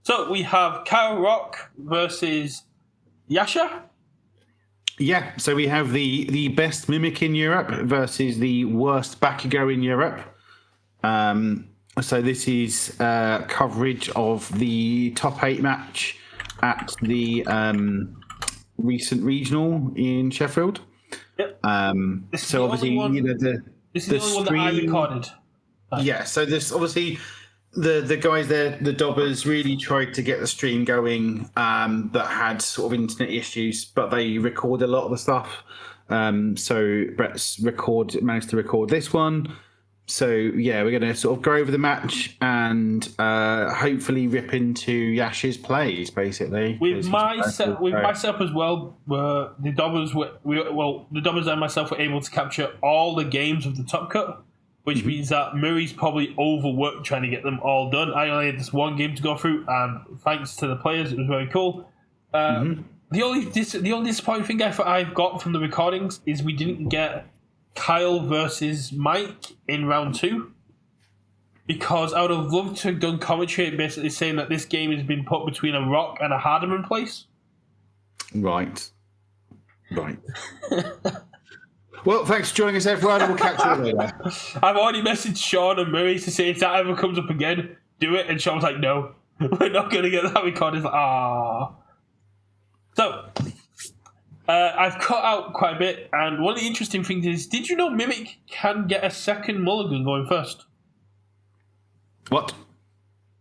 So we have Kyle Rock versus Yasha. Yeah, so we have the best Mimic in Europe versus the worst Bakugo in Europe. So this is coverage of the top 8 match at the recent regional in Sheffield. Yep. So obviously, this is the only one that I recorded. Yeah, so this obviously the guys there, the Dobbers, really tried to get the stream going that had sort of internet issues, but they record a lot of the stuff. So Brett's managed to record this one. So yeah, we're going to sort of go over the match and hopefully rip into Yash's plays, basically. With myself as well, the Dobbers the Dobbers and myself were able to capture all the games of the Top Cut, which means that Murray's probably overworked trying to get them all done. I only had this one game to go through, and thanks to the players, it was very cool. The only disappointing thing I've got from the recordings is we didn't get Kyle versus Mike in round 2, because I would have loved to have done commentary basically saying that this game has been put between a rock and a Hardiman place. Right. Well, thanks for joining us, everyone. We'll catch you later. I've already messaged Sean and Murray to say if that ever comes up again, do it. And Sean's like, no, we're not going to get that recorded. Like, So, I've cut out quite a bit, and one of the interesting things is, did you know Mimic can get a second mulligan going first? What?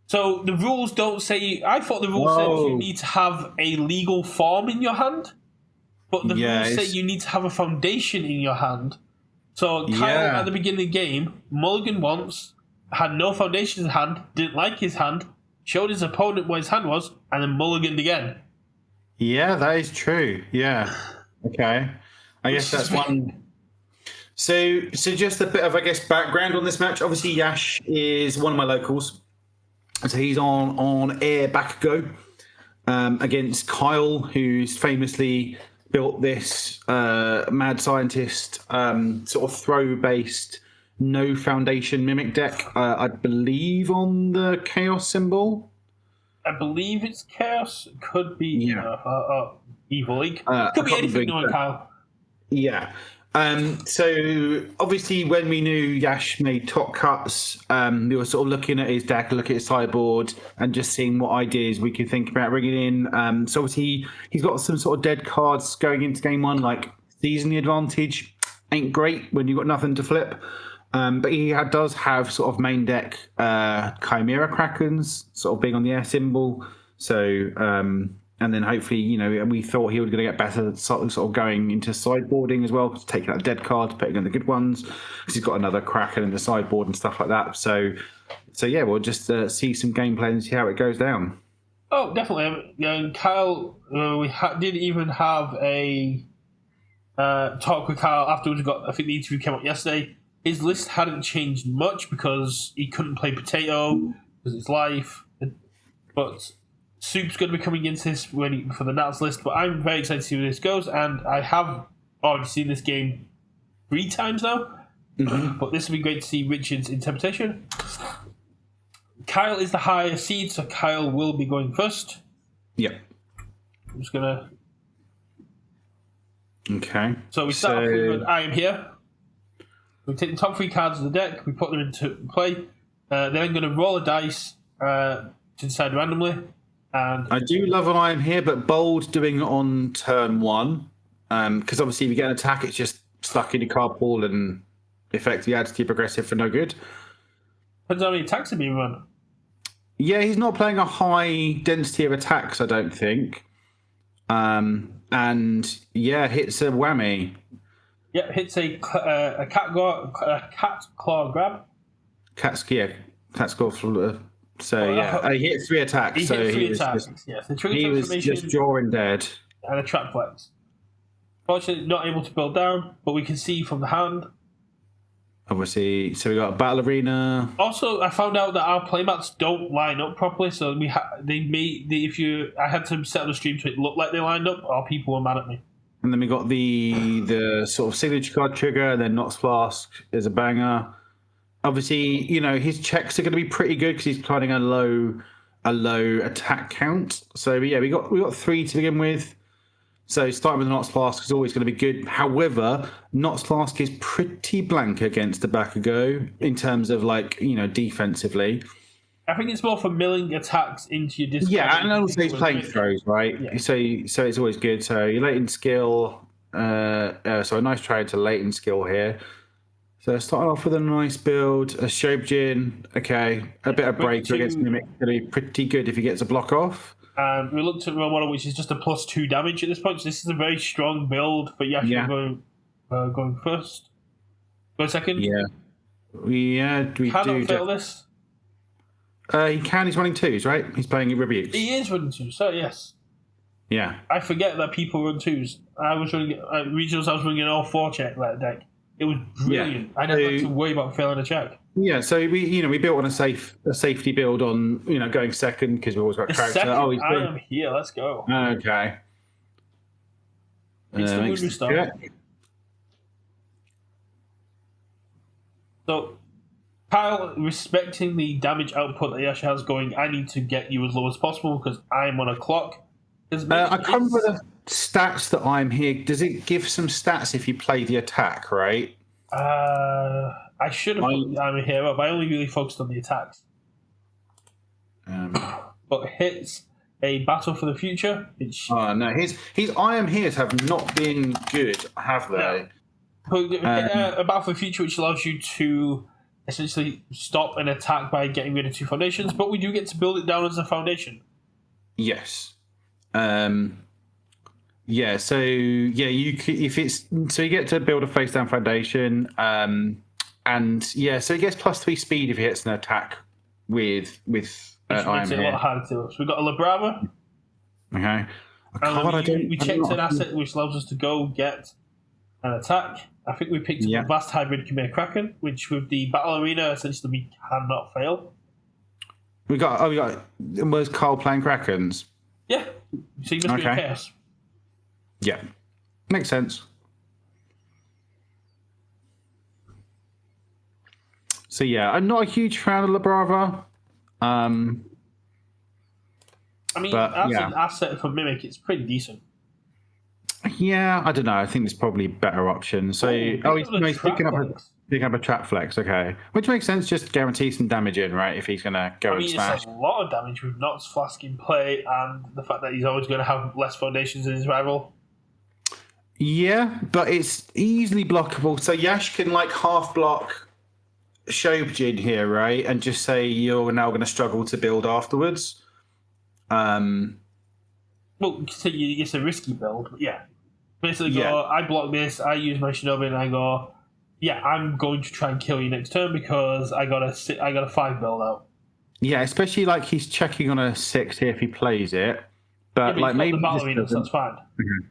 So the rules don't say... I thought the rules said you need to have a legal form in your hand, but the rules say you need to have a foundation in your hand. So Kyle, at the beginning of the game, mulligan once, had no foundation in his hand, didn't like his hand, showed his opponent what his hand was, and then mulliganed again. Yeah, that is true. Yeah. Okay. I guess that's one. So just a bit of, I guess, background on this match. Obviously, Yash is one of my locals. So he's on air Bakugo against Kyle, who's famously built this mad scientist sort of throw-based no foundation mimic deck, I believe on the Chaos symbol. I believe it's Chaos. It could be Evil League. Could be anything knowing Kyle. Yeah. So obviously when we knew Yash made top cuts, we were sort of looking at his deck, looking at his sideboard, and just seeing what ideas we could think about bringing in. So obviously he's got some sort of dead cards going into game 1, like season the advantage ain't great when you've got nothing to flip. But he does have sort of main deck Chimera Krakens, sort of being on the air symbol. So, and then hopefully, we thought he was going to get better sort of going into sideboarding as well, taking out dead cards, putting in the good ones, because he's got another Kraken in the sideboard and stuff like that. So yeah, we'll just see some gameplay and see how it goes down. Oh, definitely. And Kyle, we did even have a talk with Kyle afterwards. I think the interview came up yesterday. His list hadn't changed much because he couldn't play Potato because it's life. But Soup's going to be coming into this for the Nats list. But I'm very excited to see where this goes. And I have already seen this game 3 times now. Mm-hmm. But this will be great to see Richard's interpretation. Kyle is the higher seed, so Kyle will be going first. Yep. I'm just going to... Okay. So we start off with I am here. We take the top 3 cards of the deck, we put them into play. Then I'm going to roll a dice to decide randomly. And I do love an I am here, but bold doing it on turn 1. Because obviously if you get an attack, it's just stuck in your card pool and effectively adds to your progressive for no good. Depends how many attacks are being run. Yeah, he's not playing a high density of attacks, I don't think. And yeah, hits a whammy. Yeah, hits a cat claw grab. Cat's claw. So yeah, he hit 3 attacks. He hit 3 attacks. Yes, the trigger he was just drawing dead. And a trap flex. Fortunately, not able to build down, but we can see from the hand. Obviously, so we got a battle arena. Also, I found out that our playmats don't line up properly, so I had to set the stream so it looked like they lined up, or people were mad at me. And then we got the sort of signature card trigger, and then Knox Flask is a banger. Obviously, his checks are going to be pretty good because he's planning a low a low attack count. So yeah, we got 3 to begin with. So starting with the Knots Flask is always going to be good. However, Knots Flask is pretty blank against the Bakugo in terms of defensively. I think it's more for milling attacks into your discard. Yeah, and also he's playing throws, right? Yeah. So it's always good. So your latent skill, so a nice trade to latent skill here. So starting off with a nice build, a Shobjin, okay, a bit of breaker against Mimic, going to be pretty good if he gets a block off. And we looked at role model, which is just a +2 damage at this point. So this is a very strong build for Yasha going first. Go second. Yeah, we cannot fail this. He can. He's running 2s, right? He's playing Rebukes. He is running 2s. So yes. Yeah. I forget that people run 2s. I was running regionals. I was running an all-4 check that deck. It was brilliant. Yeah. I never had to worry about failing a check. Yeah, so we built on a safety build on going second because we always got character. I am here. Let's go. Okay. It's the Voodoo Star. So, Kyle, respecting the damage output that Yasha has going, I need to get you as low as possible because I'm on a clock. I can't remember the stats that I'm here. Does it give some stats if you play the attack, right? I should have put I'm a hero, but I only really focused on the attacks. But hits a battle for the future. Oh no, his I am here's have not been good, have they? No. A battle for the future, which allows you to essentially stop an attack by getting rid of 2 foundations, but we do get to build it down as a foundation. Yes. Yeah. So you get to build a face down foundation. And yeah, so he gets +3 speed if he hits an attack with I am here. A lot harder to do. So we've got a Labrava. Okay. We checked an asset which allows us to go get an attack. I think we picked up the Vast Hybrid Khmer Kraken, which with the Battle Arena, essentially we cannot fail. Was Carl playing Krakens? Yeah. So you must be in Chaos. Yeah. Makes sense. So yeah, I'm not a huge fan of Labrava. I mean, as an asset for Mimic, it's pretty decent. Yeah, I don't know. I think there's probably better options. So, he's picking up a trap flex, okay, which makes sense. Just guarantee some damage in, right? If he's gonna go and smash. It's a lot of damage with Knots Flask in play, and the fact that he's always going to have less foundations than his rival. Yeah, but it's easily blockable. So Yash can half block Shobjin here, right? And just say you're now going to struggle to build afterwards. Well, so it's a risky build, but yeah. Basically, I block this, I use my Shinobi, and I go, I'm going to try and kill you next turn because I got a 5 build out. Yeah, especially he's checking on a 6 here if he plays it. But maybe the Battle Arena, so that's fine. Mm-hmm.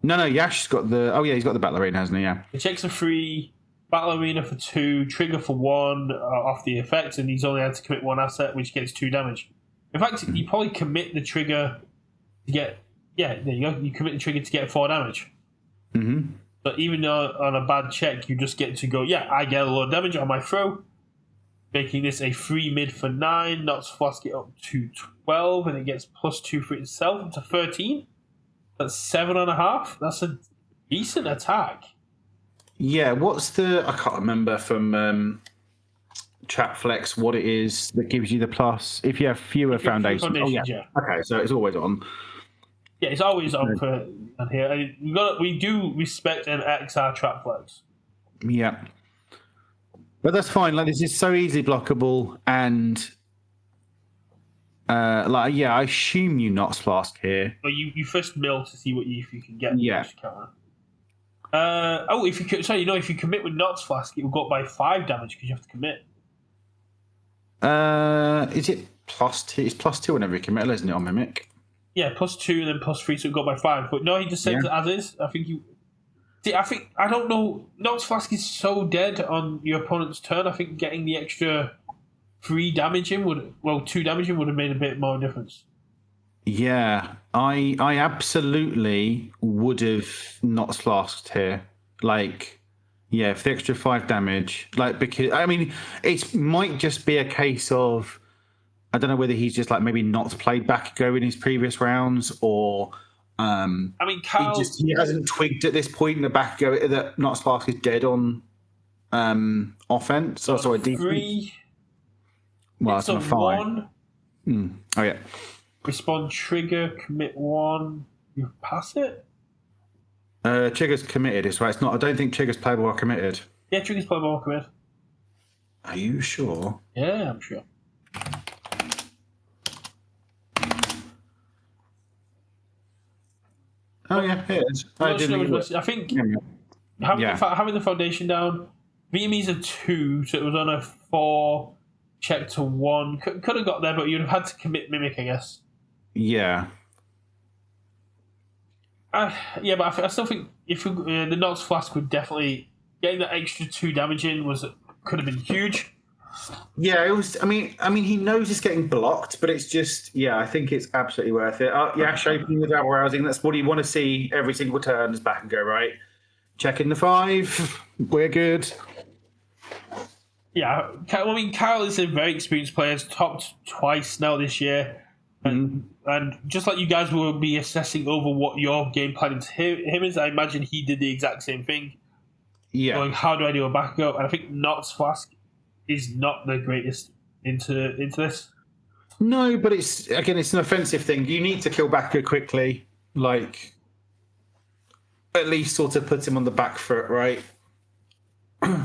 No, Yash's got he's got the Battle Arena, hasn't he? Yeah. The checks are free. Battle Arena for 2, trigger for 1 off the effect, and he's only had to commit 1 asset, which gets 2 damage. In fact, you probably commit the trigger to get... Yeah, there you go. You commit the trigger to get 4 damage. Mm-hmm. But even though on a bad check, you just get to go, I get a lot of damage on my throw, making this a free mid for 9, Knots Flask it up to 12, and it gets +2 for itself, up to 13. That's 7.5. That's a decent attack. Yeah, what's I can't remember from Trap Flex what it is that gives you the plus if you have fewer foundations. Yeah. Okay, so it's always on. Yeah, it's always on for here. We do respect an XR Trap Flex. Yeah. But that's fine. This is so easily blockable, and I assume you Knots Flask here. Well, you first mill to see if you can get. Yeah. If you commit with Knots Flask, it will go up by 5 damage because you have to commit. Is it +2? It's +2 whenever you commit, isn't it, on Mimic? Yeah, +2 and then +3, so it go by 5. But no, he just says it as is. I don't know. Knots Flask is so dead on your opponent's turn. I think getting the extra 2 damage in would have made a bit more difference. Yeah, I absolutely would have Knots Flasked here. For the extra 5 damage. Because it might just be a case of I don't know whether he's just like maybe not played Bakugo in his previous rounds, or I mean, Kyle, he hasn't twigged at this point that Bakugo that Not Spark is dead on offense. Oh, sorry, defense. 3. Well, it's it's a a 5. 1. Oh yeah. Respond trigger, commit 1. You pass it. Trigger's committed. It's right. It's not. I don't think Trigger's playable or committed. Yeah, trigger's playable or committed. Are you sure? Yeah, I'm sure. Oh yeah, it is. I think having the foundation down, VME's a 2, so it was on a 4 check to 1. Could have got there, but you'd have had to commit Mimic, I guess. Yeah. Yeah, but I still think if the Nox Flask would definitely getting that extra 2 damage in could have been huge. Yeah, it was. I mean, he knows it's getting blocked, but it's just, yeah, I think it's absolutely worth it. Yash opening with double rousing. That's what you want to see every single turn. Is back and go right. Checking the 5. We're good. Yeah, I mean, Kyle is a very experienced player. He's topped twice now this year. And just like you guys will be assessing over what your game plan to him is, I imagine he did the exact same thing. Yeah. Going, how do I do a Bakugo? And I think Nox Flask is not the greatest into this. No, but it's an offensive thing. You need to kill Bakugo quickly, like at least sort of put him on the back foot, right? So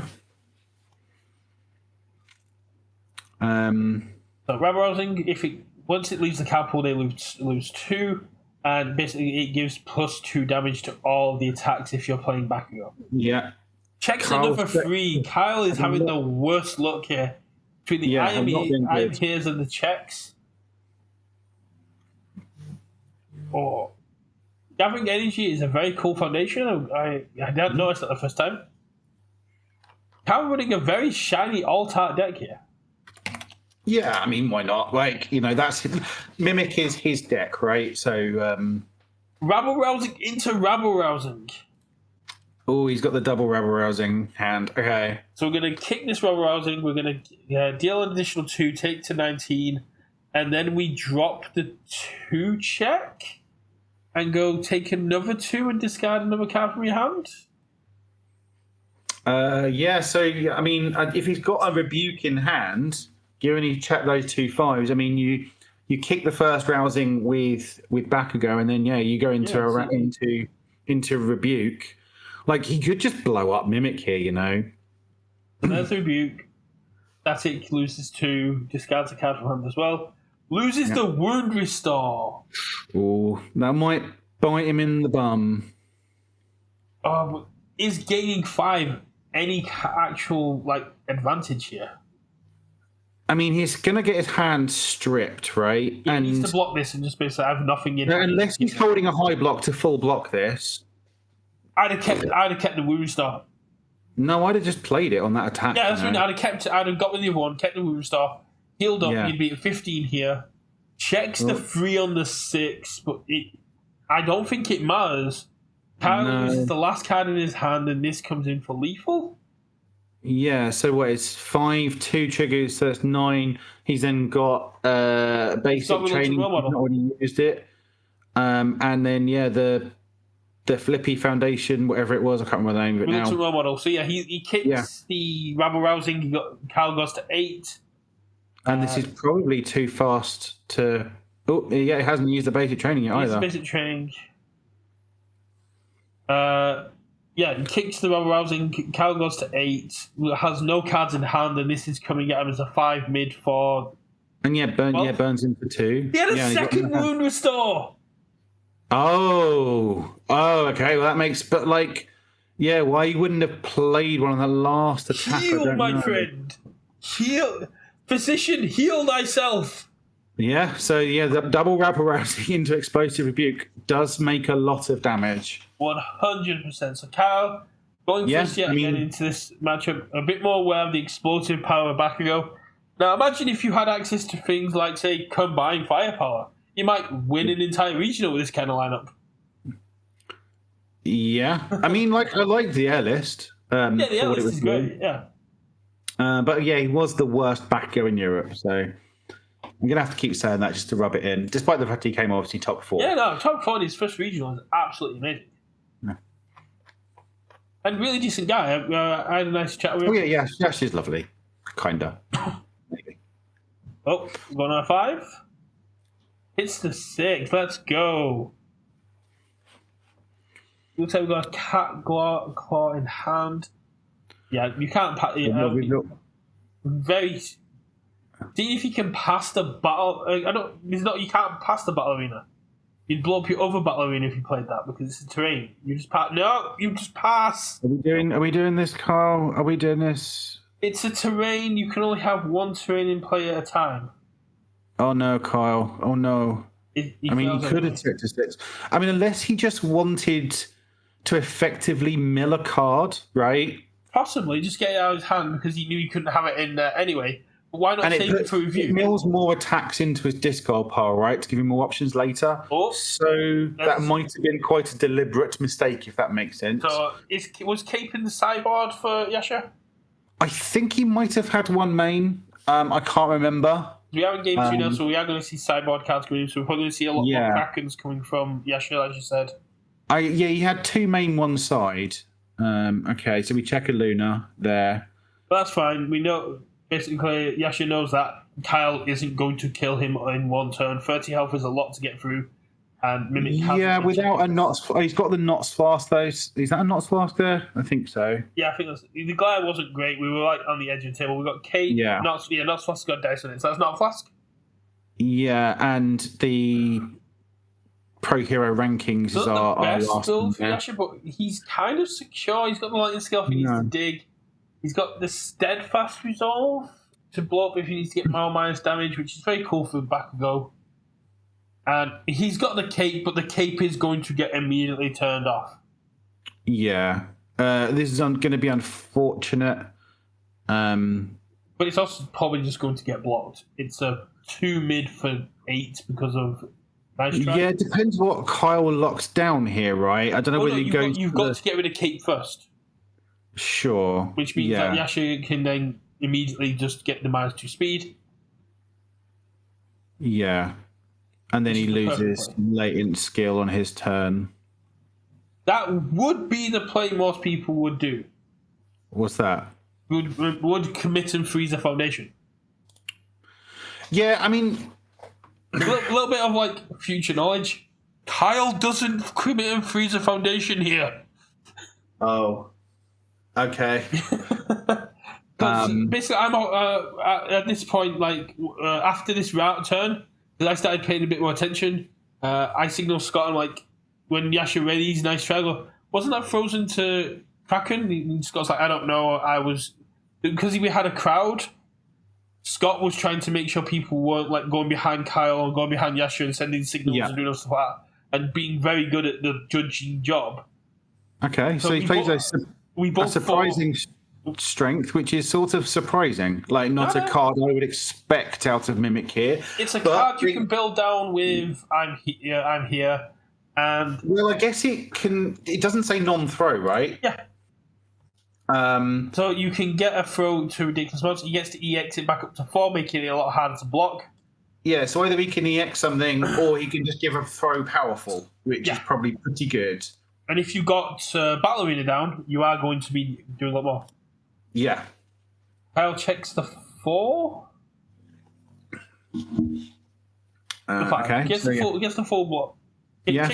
Rabble Rousing, once it leaves the cow pool, they lose 2, and basically it gives +2 damage to all the attacks if you're playing Bakugo. Yeah. Checks another 3. Kyle is having the worst luck here between the Iron Hears and the checks. Oh, Gathering Energy is a very cool foundation. I didn't notice that the first time. Kyle running a very shiny alt-art deck here. Yeah, I mean, why not? Like, that's Mimic is his deck, right? So Rabble Rousing into Rabble Rousing. Oh, he's got the double Rabble Rousing hand. Okay. So we're going to kick this Rabble Rousing. We're going to deal an additional 2, take to 19, and then we drop the 2 check and go take another 2 and discard another card from your hand. Yeah. So I mean, if he's got a Rebuke in hand, given he checked those 2 5s, I mean, you kick the first Rousing with Bakugo, and then you go into Rebuke. Like, he could just blow up Mimic here, There's a Rebuke. That's it. Loses 2. Discards a card from hand as well. Loses the Wound Restore. Oh, that might bite him in the bum. Is gaining 5 any actual advantage here? I mean, he's going to get his hand stripped, right? He needs to block this and just basically have nothing in. Unless he's holding a high block to full block this. I'd have kept the Wound Restore. No, I'd have just played it on that attack. Yeah, that's what I'd have got with the other one, kept the Wound Restore, healed up, you'd be at 15 here. Checks the 3 on the 6, but I don't think it matters. Kyle loses the last card in his hand, and this comes in for lethal. Yeah, so what, it's 5, 2 triggers, so that's 9. He's then got basic training, not already used it. And then, the Flippy Foundation, whatever it was, I can't remember the name of it now. Role model. So he kicks the Rabble Rousing. Kyle goes to 8. And this is probably too fast to. Oh, yeah, it hasn't used the basic training yet either. Basic training. He kicks the Rabble Rousing. Kyle goes to 8. Has no cards in hand, and this is coming at him as a 5 mid for. And burns in for 2. He had a second Wound Restore. Oh, okay. Well, that makes. But why you wouldn't have played one on the last attack? Heal, my friend. Heal. Physician, heal thyself. Yeah. So the double Rabble Rousing into Explosive Rebuke does make a lot of damage. 100%. So Kyle going first again into this matchup, a bit more aware of the explosive power of Bakugo. Now imagine if you had access to things like, say, combined firepower. You might win an entire regional with this kind of lineup. Yeah. I mean, I like the air list. The air list is great, yeah. But he was the worst Bakugo in Europe, so. I'm going to have to keep saying that just to rub it in, despite the fact he came obviously top 4. Yeah, no, top 4 in his first regional is absolutely amazing. Yeah. And really decent guy. I had a nice chat with him. Oh, yeah, she's lovely. Kinda. Maybe. Oh, going on a 5. It's the 6. Let's go. Looks like we've got a cat claw in hand. Yeah, you can't pass. Very. See if you can pass the battle. You can't pass the battle arena. You'd blow up your other battle arena if you played that because it's a terrain. You just pass. No, you just pass. Are we doing this, Kyle? Are we doing this? It's a terrain. You can only have one terrain player at a time. Oh no, Kyle. Oh no. He could have took to 6. I mean, unless he just wanted to effectively mill a card, right? Possibly, just get it out of his hand because he knew he couldn't have it in there anyway. But why not save it for review? It mills more attacks into his discard pile, right, to give him more options later. Oh, so that might have been quite a deliberate mistake, if that makes sense. So, was Cape in the sideboard for Yasha? I think he might have had one main. I can't remember. We haven't game 2 now, so we are going to see sideboard cards coming in. So we're probably going to see a lot more Krakens coming from Yasha, as you said. He had 2 main one side. Okay, so we check a Luna there. But that's fine. We know, basically, Yasha knows that Kyle isn't going to kill him in one turn. 30 health is a lot to get through. And Mimic without a Knots. He's got the Knots Flask, though. Is that a Knots Flask there? I think so. Yeah, I think the guy wasn't great. We were like on the edge of the table. We got Kate. Knots Flask got dice on it. So that's not a flask? Yeah, and the Pro Hero rankings is our last build for one. Yasha, but he's kind of secure. He's got the lightning skill if he needs to dig. He's got the steadfast resolve to blow up if he needs to get more minus damage, which is very cool for Bakugo. And he's got the cape, but the cape is going to get immediately turned off. Yeah. This is going to be unfortunate. But it's also probably just going to get blocked. It's a 2 mid for 8 because of nice try. Yeah, it depends what Kyle locks down here, right? I don't know whether you've got to get rid of cape first. Sure. Which means that Yasha can then immediately just get the -2 speed. Yeah. And then he loses latent skill on his turn. That would be the play most people would do. What's that? Would commit and freeze a foundation. Yeah, I mean... A little bit of, like, future knowledge. Kyle doesn't commit and freeze a foundation here. Oh. Okay. Basically, I'm at this point, like, after this route turn, I started paying a bit more attention. I signaled Scott, and like, when Yasha readies, nice try. Wasn't that frozen to Kraken? And Scott's like, I don't know. Because we had a crowd, Scott was trying to make sure people weren't like going behind Kyle or going behind Yasha and sending signals and doing stuff like that, and being very good at the judging job. Okay, so he plays a surprising strength, which is sort of surprising. Like, not a card I would expect out of Mimic here. It's a card you can build down with I'm here, and... Well, I guess it can... It doesn't say non-throw, right? Yeah. So you can get a throw to ridiculous amounts. He gets to EX it back up to 4, making it a lot harder to block. Yeah, so either he can EX something, or he can just give a throw powerful, which is probably pretty good. And if you got Battle Arena down, you are going to be doing a lot more. Yeah. Kyle checks the 4. The 5. Okay. Gets the full block.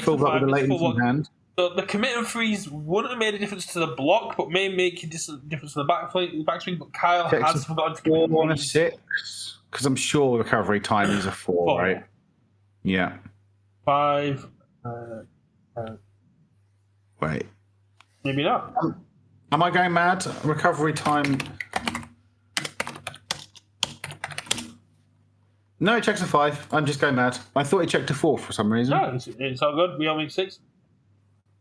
Full block with the latency in hand. So the commit and freeze wouldn't have made a difference to the block, but may make a difference to the backswing. But Kyle has forgotten to commit 4 on a 6, because I'm sure recovery time is a 4, right? Yeah. 5. Wait. Maybe not. Am I going mad? Recovery time. No, it checks a 5. I'm just going mad. I thought it checked a 4 for some reason. No, it's all good. We only 6.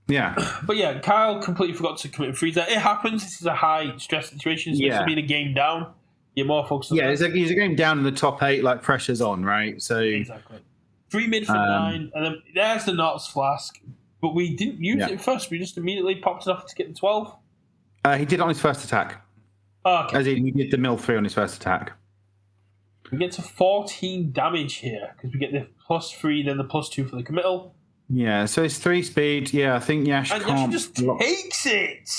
Yeah. But yeah, Kyle completely forgot to commit and freeze that. It happens. This is a high stress situation, especially being a game down. You're more focused on that. He's a game down in the top 8, like pressure's on, right? So exactly. 3 mid for 9, and then there's the Knots Flask. But we didn't use it first. We just immediately popped it off to get the 12. He did it on his first attack. Oh, okay. As in, he did the mill 3 on his first attack. We get to 14 damage here because we get the +3, then the +2 for the committal. Yeah, so it's 3 speed. Yeah, I think Yash And can't Yash just block. takes it.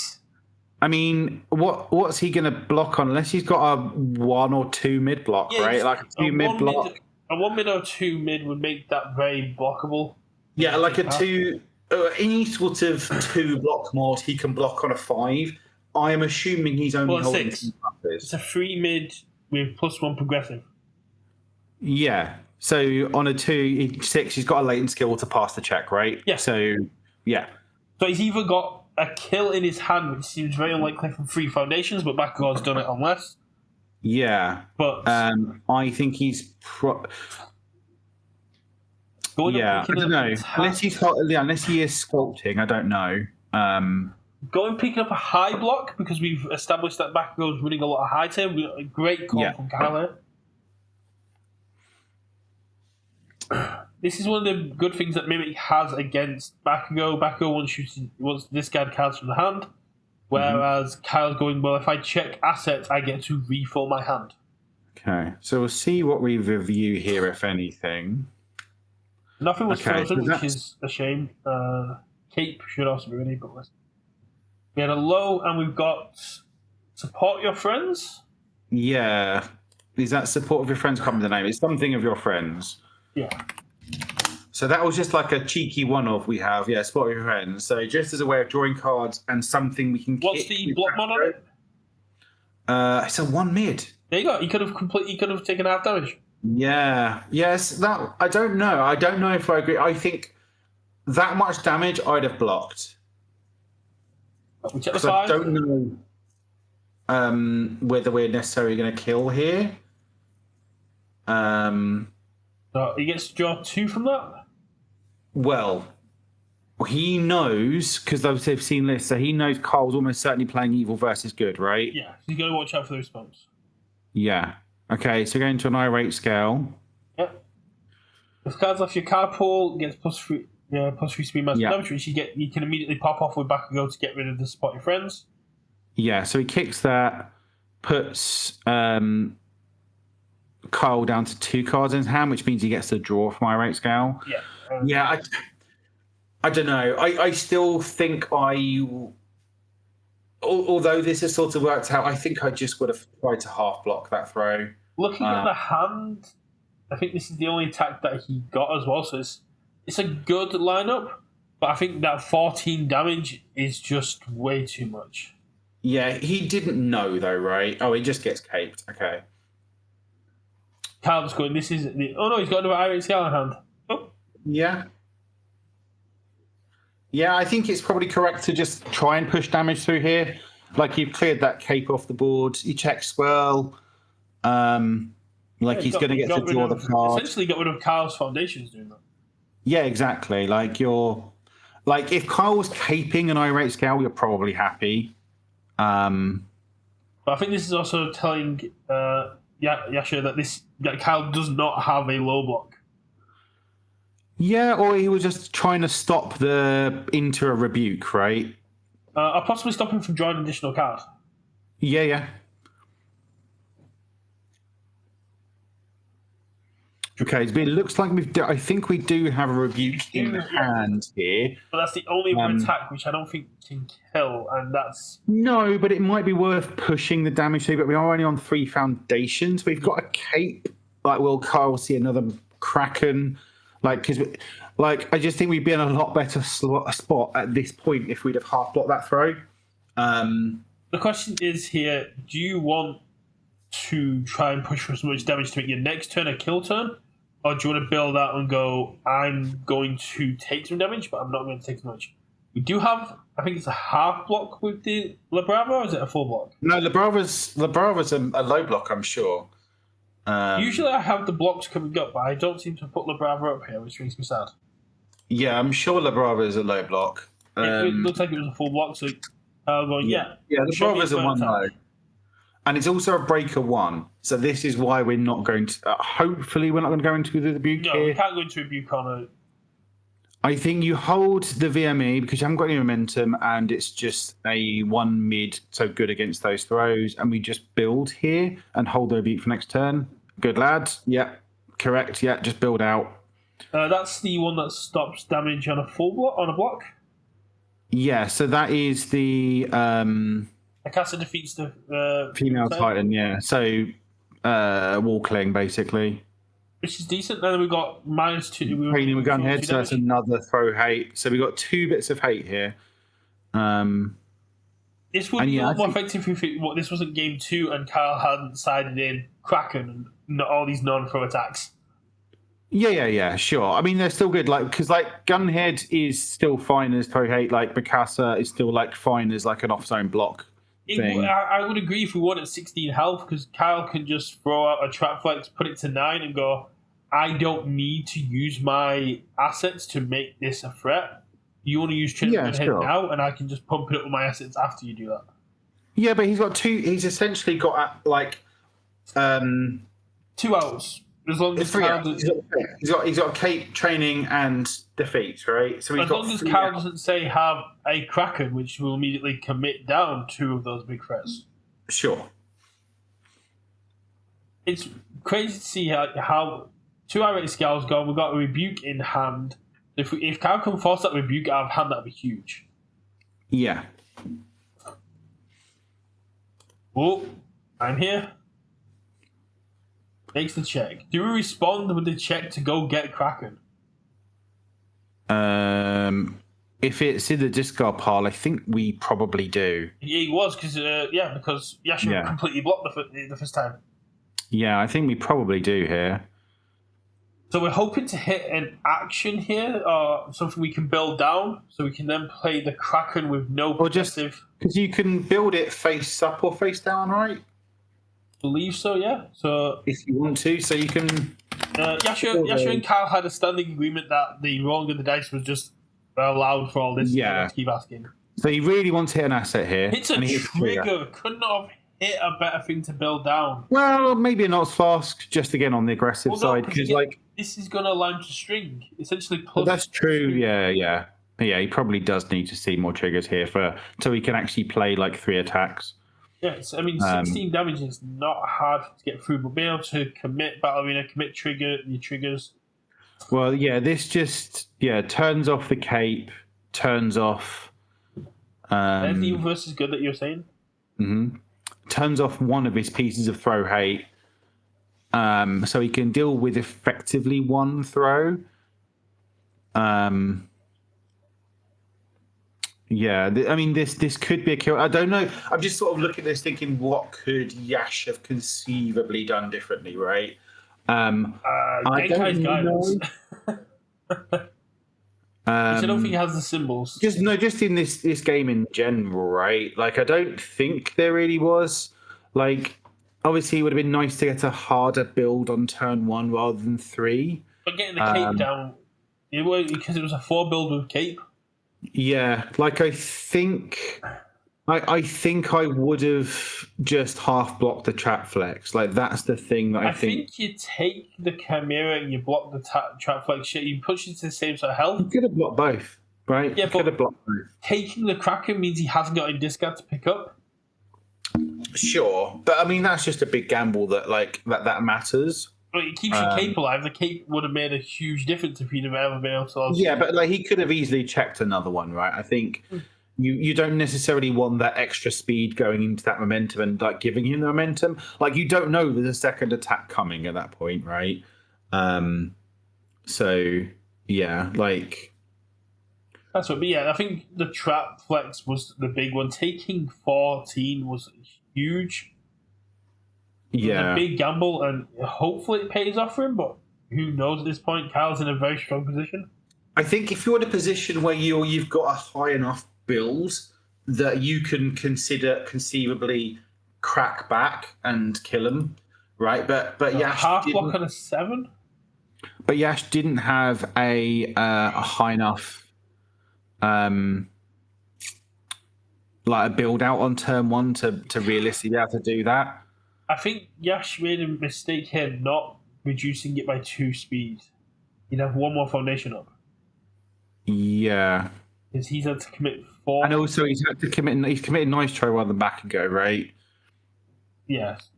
I mean, what's he going to block on? Unless he's got a 1 or 2 mid block, Yeah, right? Like a 2 mid block. A 1 mid or 2 mid would make that very blockable. Yeah, like a 2. Any sort of 2 block mod, he can block on a 5. I am assuming he's only holding 6. 2 buffers. It's a 3 mid with +1 progressive. Yeah. So on a 6, he's got a latent skill to pass the check, right? Yeah. So, yeah. So he's either got a kill in his hand, which seems very unlikely from 3 foundations, but Bakugo's done it on less. Yeah. But I think he's... I don't know. Unless he is sculpting, I don't know. Going picking up a high block, because we've established that Bakugo's running a lot of high tail. We got a great call from Kyle here. This is one of the good things that Mimic has against Bakugo. Bakugo wants to discard cards from the hand, whereas Kyle's going, well, if I check assets, I get to refill my hand. Okay, so we'll see what we review here, if anything. Nothing was frozen, which is a shame. Cape should also be ready, but we had a low, and we've got support your friends. Yeah, is that support of your friends? Come with the name. It's something of your friends. Yeah. So that was just like a cheeky one-off we have. Yeah, support of your friends. So just as a way of drawing cards and something we can. What's the block mod on it? It's a 1 mid. There you go. He could have taken half damage. Yeah. Yes. That I don't know. I don't know if I agree. I think that much damage I'd have blocked. We check the 'Cause I 5. don't know whether we're necessarily going to kill here. So he gets to draw 2 from that? Well, he knows, because they've seen this, so he knows Carl's almost certainly playing evil versus good, right? Yeah, so he's got to watch out for the response. Yeah. Okay, so going to an irate scale. Yep. If cards off your card pool, gets +3 speed master damage, which you can immediately pop off with Bakugo to get rid of the support your friends. Yeah, so he kicks that, puts Kyle down to 2 cards in his hand, which means he gets to draw from irate scale. Yeah. I don't know. I still think although this has sort of worked out, I think I just would have tried to half block that throw. Looking at the hand, I think this is the only attack that he got as well, so it's a good lineup, but I think that 14 damage is just way too much. Yeah, he didn't know though, right? Oh, he just gets caped. Okay. Kyle's going, this is the... Oh no, he's got another irate scale in hand. Oh. Yeah. Yeah, I think it's probably correct to just try and push damage through here. Like, you've cleared that cape off the board. You check swirl. He's going to get to draw the card. Essentially got rid of Kyle's foundations doing that. Yeah, exactly. Like, if Kyle was caping an irate scale, you're probably happy. But I think this is also telling Yasha that Kyle does not have a low block. Yeah, or he was just trying to stop into a rebuke, right? I'll possibly stop him from drawing an additional card. Yeah. Okay, it looks like I think we do have a rebuke in hand here. But that's the only attack which I don't think can kill, and that's... No, but it might be worth pushing the damage through, but we are only on 3 foundations. We've got a cape. Like, will Kyle see another Kraken? I just think we'd be in a lot better spot at this point if we'd have half blocked that throw. The question is here, do you want to try and push for as much damage to make your next turn a kill turn? Or do you want to build out and go, I'm going to take some damage, but I'm not going to take as much? We do have, I think it's a half block with the La Brava, or is it a full block? No, La Brava's a low block, I'm sure. Usually I have the blocks coming up, but I don't seem to put La Brava up here, which makes me sad. Yeah, I'm sure La Brava is a low block. It looks like it was a full block, so going, Yeah, La Brava's a 1 low. And it's also a breaker 1. So this is why we're not going to... hopefully we're not going to go into the rebuke here. No, we can't go into rebuke on it. I think you hold the VME because you haven't got any momentum and it's just a 1 mid, so good against those throws. And we just build here and hold the rebuke for next turn. Good lad. Yeah. Correct. Yeah. Just build out. That's the one that stops damage on a block. Yeah. So that is the A caster defeats the female titan. Yeah. So Walkling basically. Which is decent. Then we got -2. Training with Gunhead, so that's another throw hate. So we got 2 bits of hate here. This would be a lot more effective if this wasn't game 2 and Kyle hadn't sided in Kraken and all these non-throw attacks. Yeah, sure. I mean, they're still good, like because like Gunhead is still fine as throw hate, like Mikasa is still like fine as like an off-zone block thing. I would agree if we won at 16 health because Kyle can just throw out a trap flex, put it to 9, and go. I don't need to use my assets to make this a threat. You want to use Trinity Head now, and I can just pump it up with my assets after you do that. Yeah, but he's got 2. He's essentially got like 2 outs. As long as he's got Cape, training, and defeat, right? So as long as Kyle doesn't say have a Kraken, which will immediately commit down 2 of those big threats. Sure. It's crazy to see how 2 irate scales go. We've got a rebuke in hand. If Kyle can force that rebuke out of hand, that'd be huge. Yeah. Oh, I'm here. Makes the check. Do we respond with the check to go get Kraken? If it's in the discard pile, I think we probably do. Yeah, he was because Yasha completely blocked the first time. Yeah, I think we probably do here. So we're hoping to hit an action here, or something we can build down, so we can then play the Kraken with no progressive. Because you can build it face up or face down, right? Believe so, yeah. So if you want to, so you can. Yasha and Kyle had a standing agreement that the rolling of the dice was just allowed for all this. Yeah. To keep asking. So he really wants to hit an asset here. It's a trigger. Could not have hit a better thing to build down. Well, maybe not as fast, just again on the aggressive side, because this is going to allow him to string essentially. Plus, that's true. Yeah. He probably does need to see more triggers here so he can actually play like 3 attacks. Yes, I mean 16 damage is not hard to get through, but being able to commit Battle Arena, commit your triggers. Well, yeah, this just turns off the cape, turns off. There's the UKVersus good that you're saying. Mm-hmm. Turns off one of his pieces of throw hate, so he can deal with effectively 1 throw. Yeah, I mean, this could be a kill. I don't know. I'm just sort of looking at this thinking, what could Yash have conceivably done differently, right? I don't know. I don't think he has the symbols. Just in this game in general, right? Like, I don't think there really was. Like, obviously, it would have been nice to get a harder build on turn 1 rather than 3. But getting the cape down, because it was a 4 build with cape. Yeah, like I think I would have just half blocked the trap flex. Like that's the thing that I think you take the Chimera and you block the trap flex shit. You push it to the same sort of health. You could have blocked both, right? Yeah, you could have blocked both. Taking the Kraken means he hasn't got a discard to pick up. Sure, but I mean that's just a big gamble that that matters. But it keeps your cape alive. The cape would have made a huge difference if he'd have ever been able to. Yeah, but like he could have easily checked another one, right? I think you don't necessarily want that extra speed going into that momentum and like giving him the momentum. Like you don't know there's a second attack coming at that point, right? So yeah, like that's what. But yeah, I think the trap flex was the big one. Taking 14 was huge. Yeah, a big gamble, and hopefully it pays off for him. But who knows at this point? Kyle's in a very strong position. I think if you're in a position where you've got a high enough build that you can conceivably crack back and kill him, right? But Yash half block on a 7. But Yash didn't have a high enough like a build out on turn 1 to realistically be able to do that. I think Yash made a mistake here not reducing it by 2 speed. He'd have 1 more foundation up. Yeah. Because he's had to commit 4. And also he's had to commit. He's committed Nitro rather than back and go, right? Yes.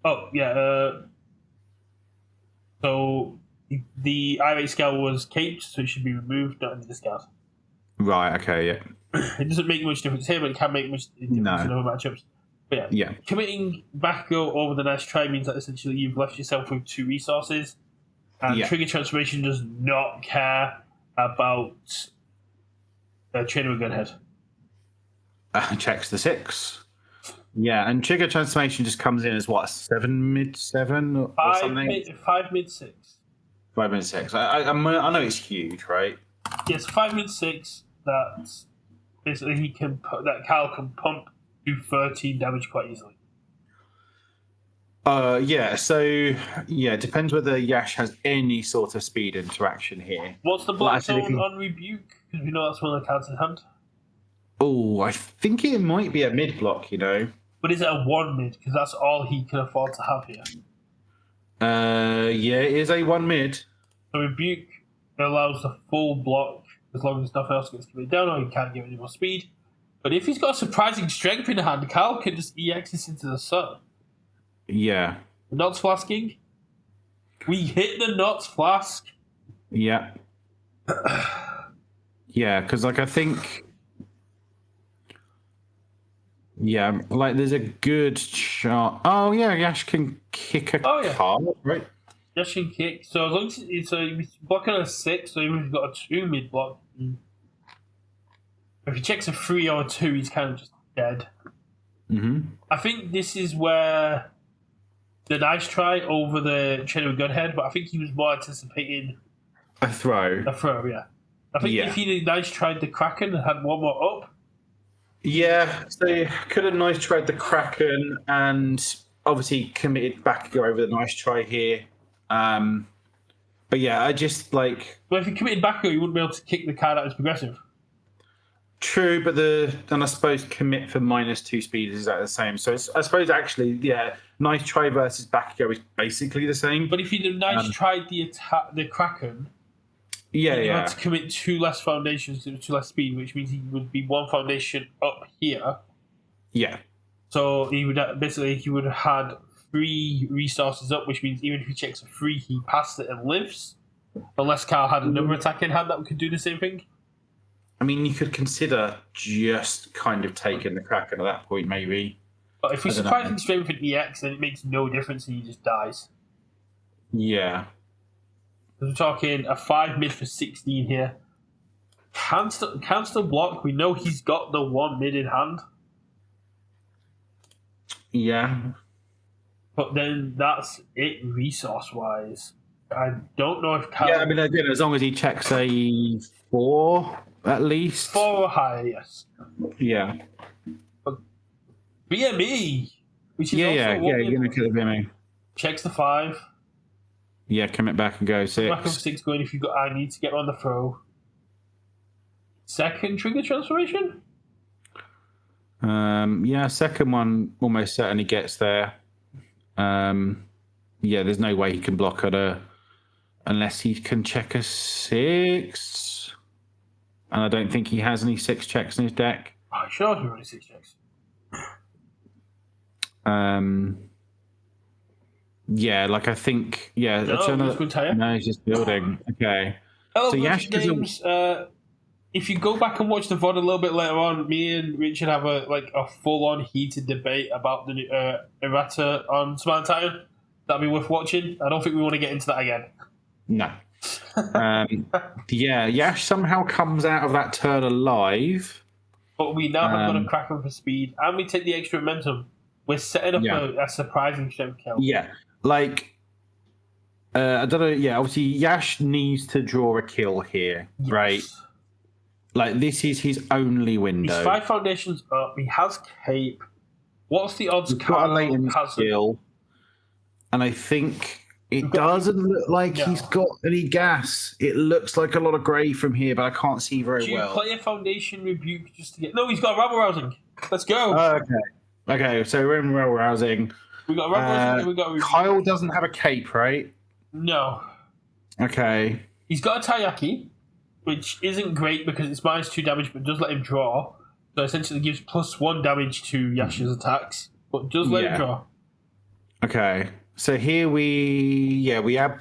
Oh, yeah. So the irate scale was caped, so it should be removed, not in the discard. Right. Okay. Yeah. It doesn't make much difference here, but it can make much difference in other matchups. But Yeah. Committing Bakugo over the nice try means that essentially you've left yourself with 2 resources, and Trigger Transformation does not care about Trainer with Gunhead. Checks the 6. Yeah, and Trigger Transformation just comes in as what, 7 mid 7 or something? 5 mid 6. 5 mid 6. I know it's huge, right? Yes, 5 mid 6. That basically that Kyle can pump do 13 damage quite easily. Yeah, so it depends whether Yash has any sort of speed interaction here. What's the block zone on Rebuke? Because we know that's one of the cards in hand. Oh, I think it might be a mid block, But is it a 1 mid? Because that's all he can afford to have here. Yeah, it is a 1 mid. So Rebuke allows the full block as long as nothing else gets committed down, or he can't give any more speed. But if he's got a surprising strength in hand, Kyle can just EX this into the sun. Yeah. Knots Flasking. We hit the Knots Flask. Yeah. Yeah, because I think... Yeah, there's a good shot. Oh, yeah, Yash can kick a card, right? Yash can kick. So as long as he's blocking a 6, so even if he's got a 2 mid block, if he checks a 3 or a 2, he's kind of just dead. Mm-hmm. I think this is where the nice try over the Trainer with Gunhead, but I think he was more anticipating a throw. Yeah. I think if he nice tried the Kraken and had one more up. Yeah, so could have nice tried the Kraken and obviously committed Bakugo over the nice try here. But yeah, I just Well, if he committed Bakugo, he wouldn't be able to kick the card out as progressive. True, but and I suppose commit for -2 speed is that the same. So I suppose actually, nice try versus Bakugo is basically the same. But if he'd have nice tried the Kraken, you had to commit 2 less foundations to 2 less speed, which means he would be 1 foundation up here. Yeah. So he would have had 3 resources up, which means even if he checks a 3, he passed it and lives. Unless Kyle had another attack in hand that could do the same thing. I mean, you could consider just kind of taking the Kraken at that point, maybe. But if we surprise him straight with an EX, then it makes no difference and he just dies. Yeah. We're talking a 5 mid for 16 here. Can still block. We know he's got the 1 mid in hand. Yeah. But then that's it resource-wise. I don't know if Kyle... Yeah, I mean, again, as long as he checks a 4, at least. 4 or higher, yes. Yeah. But BME, which is you're going to kill the BME. Checks the 5. Yeah, commit back and go 6. Back up 6 going if you've got I need to get on the throw. Second trigger transformation? Second one almost certainly gets there. There's no way he can block at unless he can check a 6. And I don't think he has any 6 checks in his deck. I'm sure he only 6 checks. I think, no, he's just building. Okay. So Yash games. If you go back and watch the VOD a little bit later on, me and Richard have a full-on heated debate about the errata on Smart Titan. That'd be worth watching. I don't think we want to get into that again. No. Yash somehow comes out of that turn alive. But we now have got a Kraken for speed, and we take the extra momentum. We're setting up a surprising strength kill. Yeah. I don't know. Yeah, obviously Yash needs to draw a kill here, right? This is his only window. He's 5 foundations up. He has cape. What's the odds? He's got a latent skill, and I think it doesn't look like he's got any gas. It looks like a lot of grey from here, but I can't see very well. Do you play a foundation rebuke just to get? No, he's got a rabble rousing. Let's go. Okay. So we're in rabble rousing. We got a rabble rousing. We got rebuke. Kyle doesn't have a cape, right? No. Okay. He's got a Taiyaki, which isn't great because it's -2 damage, but does let him draw. So essentially gives +1 damage to Yash's attacks, but does let him draw. Okay. So here we have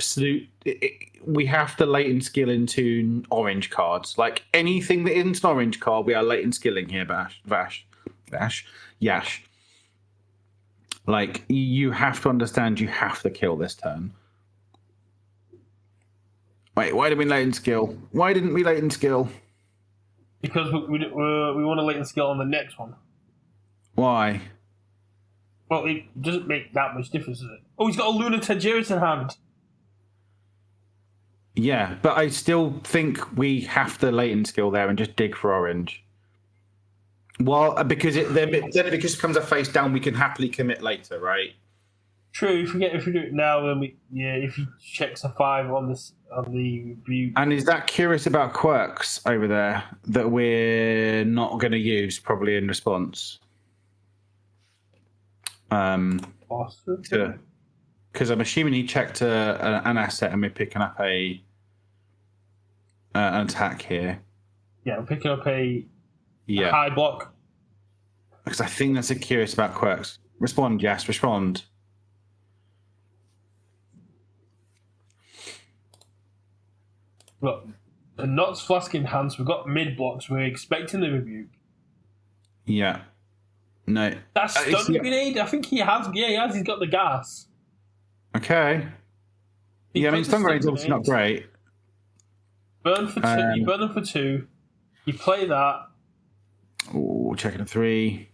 to latent skill into orange cards. Like anything that isn't an orange card, we are latent skilling here, Yash. Like you have to understand, you have to kill this turn. Wait, why did we latent skill? Why didn't we latent skill? Because we want to latent skill on the next one. Why? Well, it doesn't make that much difference, does it? Oh, he's got a Lunar Tangerus in hand. Yeah, but I still think we have to latent skill there and just dig for orange. Well, because then it becomes a face down, we can happily commit later, right? True. If we do it now, then if he checks a 5 on the view. And is that curious about quirks over there that we're not going to use probably in response? Awesome. Because I'm assuming he checked an asset and we're picking up an attack here. Yeah, we're picking up a high block. Because I think that's a curious about quirks. Respond, yes, respond. Look, the Knots Flask in hands, we've got mid blocks, we're expecting the rebuke. Yeah. No. That's stun grenade. I think he has. Yeah, he has. He's got the gas. Okay. I mean, stun grenade's obviously not great. Burn for 2. You burn them for 2. You play that. Oh, checking a 3.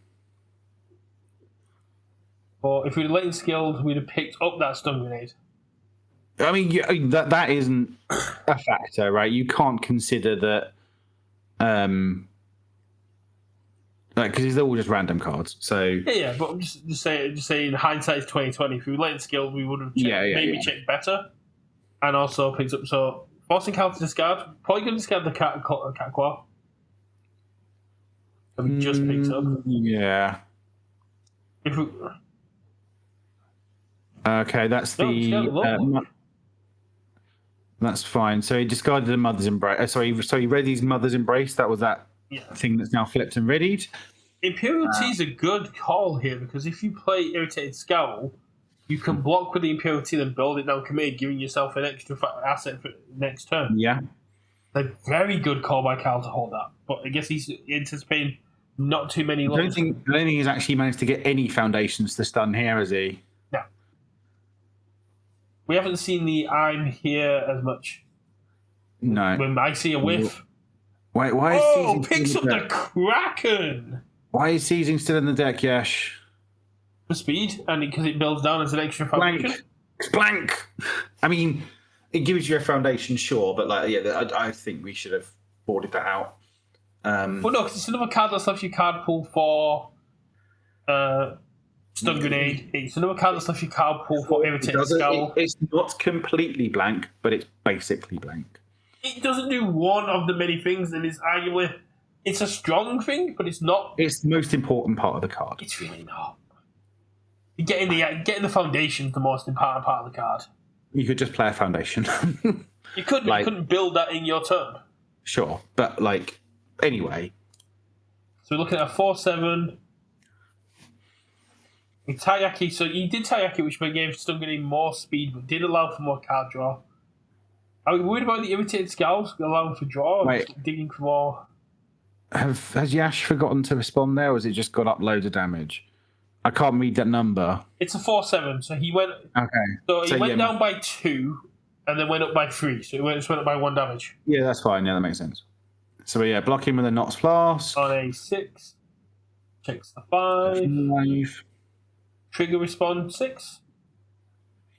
Or if we'd have latent skilled, we'd have picked up that stun grenade. I mean, that isn't a factor, right? You can't consider that. Because these are all just random cards. So yeah, but I'm just saying, hindsight is 2020. If we were latent skilled, we would have checked better, and also picks up. So forcing counter discard, probably going to discard the cat claw. That we just picked up. Yeah. If we, okay, that's that's fine. So he discarded the Mother's Embrace. So he read his Mother's Embrace. That was that thing that's now flipped and readied. Imperial Tea is a good call here because if you play Irritated Scowl, you can block with the Imperial Tea and build it down committed, giving yourself an extra asset for next turn. Yeah. A very good call by Cal to hold that. But I guess he's anticipating not too many I don't think he's actually managed to get any foundations to stun here, has he? No. We haven't seen the I'm here as much. No. When I see a whiff. Wait, why is Seizing picks up the Kraken! Why is Seizing still in the deck, Yash? For speed, and because it builds down as an extra foundation. Blank! I mean, it gives you a foundation, sure, but I think we should have boarded that out. Well, no, because it's another card that's left your card pool for Stun Grenade. It's another card that's left your card pool for Irritated Scowl. It's not completely blank, but it's basically blank. It doesn't do one of the many things, and it's arguably it's a strong thing, but it's not. It's the most important part of the card. It's really not. Getting the foundation is the most important part of the card. You could just play a foundation. You couldn't. You couldn't build that in your turn. Sure, but anyway. So we're looking at a 4/7. Taiyaki. So you did Taiyaki, which gave Stun Grenade more speed, but did allow for more card draw. Are we worried about the Irritated Scowls allowing for draw? Or digging for more? Has Yash forgotten to respond there, or has it just got up loads of damage? I can't read that number. It's a 4/7, so he went. Okay. So he went down by 2, and then went up by 3. So it just went up by 1 damage. Yeah, that's fine. Yeah, that makes sense. So block him with a Knots Flask. On a 6. Checks the 5. Trigger respond 6.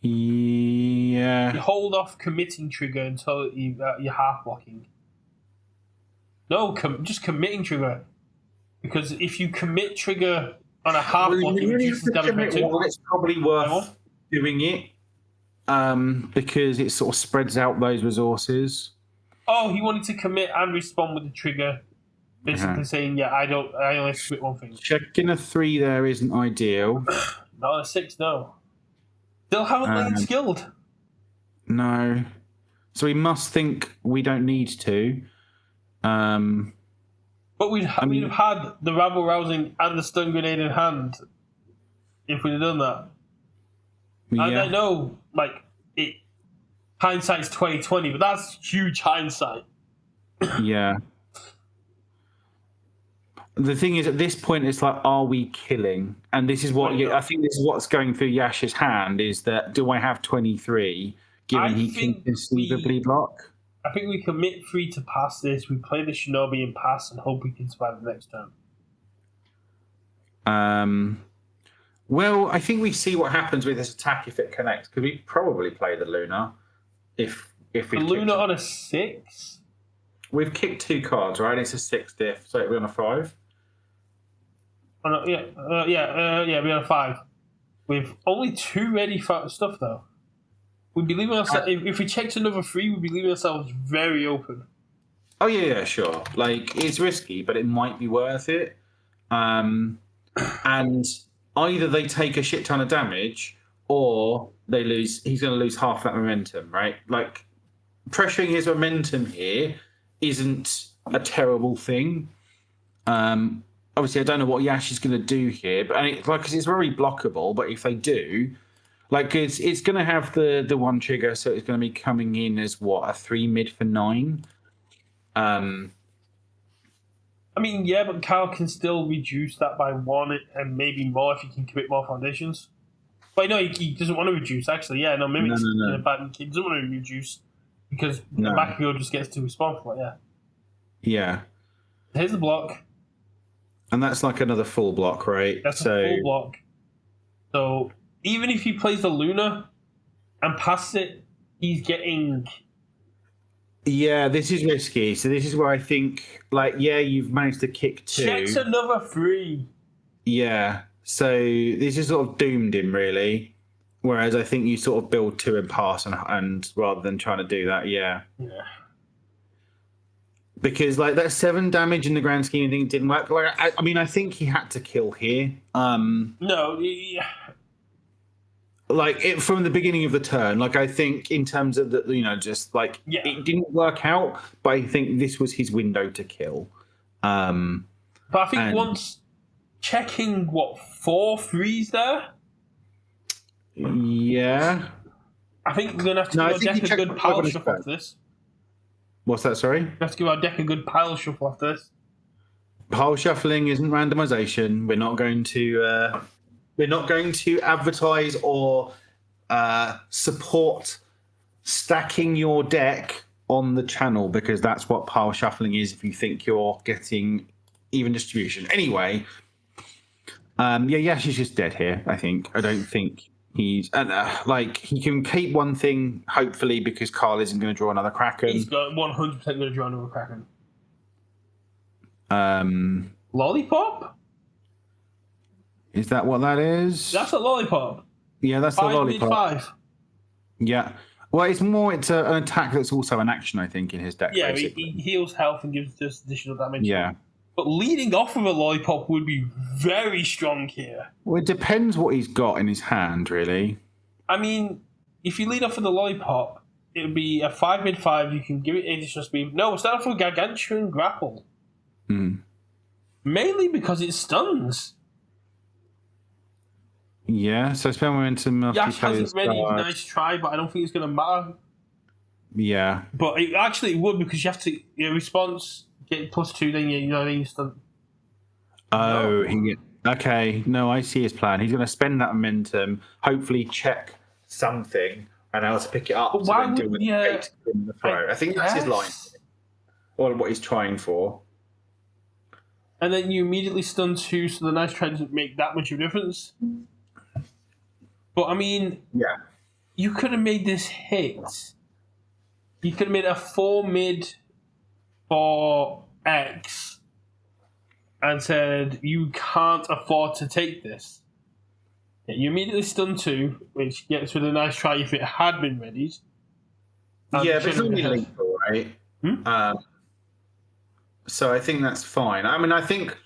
Yeah. You hold off committing trigger until you're half blocking. No, just committing trigger. Because if you commit trigger on a half blocking, it's probably worth doing it. Because it sort of spreads out those resources. Oh, he wanted to commit and respond with the trigger. Basically saying, I only commit one thing. Checking a 3 there isn't ideal. Not a 6, no. Still haven't been skilled. No. So we must think we don't need to. But we'd have had the rabble rousing and the stun grenade in hand if we'd have done that. And I know, like, hindsight's 2020, but that's huge hindsight. Yeah. The thing is, at this point, it's like, are we killing? And this is what I think. This is what's going through Yash's hand: is that do I have 23? Given he can conceivably block. I think we commit 3 to pass this. We play the Shinobi and pass, and hope we can survive the next turn. Well, I think we see what happens with this attack if it connects. Because we probably play the Luna. If we Luna on a 6. We've kicked 2 cards, right? It's a 6 diff, so we're on a 5. Oh, no, we're on a 5. We've only 2 ready for stuff though. We'd be leaving ourselves. If we checked another 3, we'd be leaving ourselves very open. Oh yeah, sure. Like it's risky, but it might be worth it. And either they take a shit ton of damage, or they lose. He's going to lose half that momentum, right? Like pressuring his momentum here isn't a terrible thing. Obviously, I don't know what Yash is going to do here, but because it's very blockable. But if they do, like it's going to have the 1 trigger, so it's going to be coming in as a 3 mid for 9. I mean, yeah, but Kyle can still reduce that by 1 and maybe more if he can commit more foundations. But no, he doesn't want to reduce. Actually, yeah, no, Mimic's no. He doesn't want to reduce because Bakugo just gets to respond for it. Yeah. Yeah. Here's the block. And that's like another full block, right? That's a full block. So even if he plays the Luna and passes it, he's getting. Yeah, this is risky. So this is where I think, you've managed to kick 2. Checks another 3. Yeah. So this is sort of doomed him, really. Whereas I think you sort of build 2 and pass, and rather than trying to do that, yeah. Because that's 7 damage in the grand scheme of things didn't work. I think he had to kill here. No. From the beginning of the turn, I think in terms of it didn't work out, but I think this was his window to kill. But I think once checking 4 3s there. Yeah. I think we're gonna have to give our deck a good pile shuffle after this. What's that? Sorry. We have to give our deck a good pile shuffle after this. Pile shuffling isn't randomization. We're not going to. We're not going to advertise or support stacking your deck on the channel, because that's what pile shuffling is if you think you're getting even distribution. Anyway, Yash is just dead here, I think. I don't think he's... he can keep one thing, hopefully, because Carl isn't going to draw another Kraken. He's got 100% going to draw another Kraken. Lollipop? Is that what that is? That's a lollipop. Yeah, that's the lollipop. 5. Yeah. Well, it's an attack that's also an action, I think, in his deck. Yeah, he heals health and gives just additional damage. Yeah. But leading off of a lollipop would be very strong here. Well, it depends what he's got in his hand, really. I mean, if you lead off with the lollipop, it would be a 5 mid 5. You can give it additional speed. No, start off with Gargantuan Grapple. Mainly because it stuns. Yeah, so spend momentum. Yash hasn't ready. Nice try, but I don't think it's going to matter. Yeah. But it actually would, because you have to response, get +2, then you stun. Oh, okay. No, I see his plan. He's going to spend that momentum, hopefully check something, and else pick it up. But why would in the throw. I think that's his line, or what he's trying for. And then you immediately stun 2, so the nice try doesn't make that much of a difference. But I mean, you could have made this hit. You could have made a 4 mid for X and said, you can't afford to take this. You immediately stun 2, which gets with a nice try if it had been readied. Yeah, but it's only lethal, right? So I think that's fine. I mean, I think,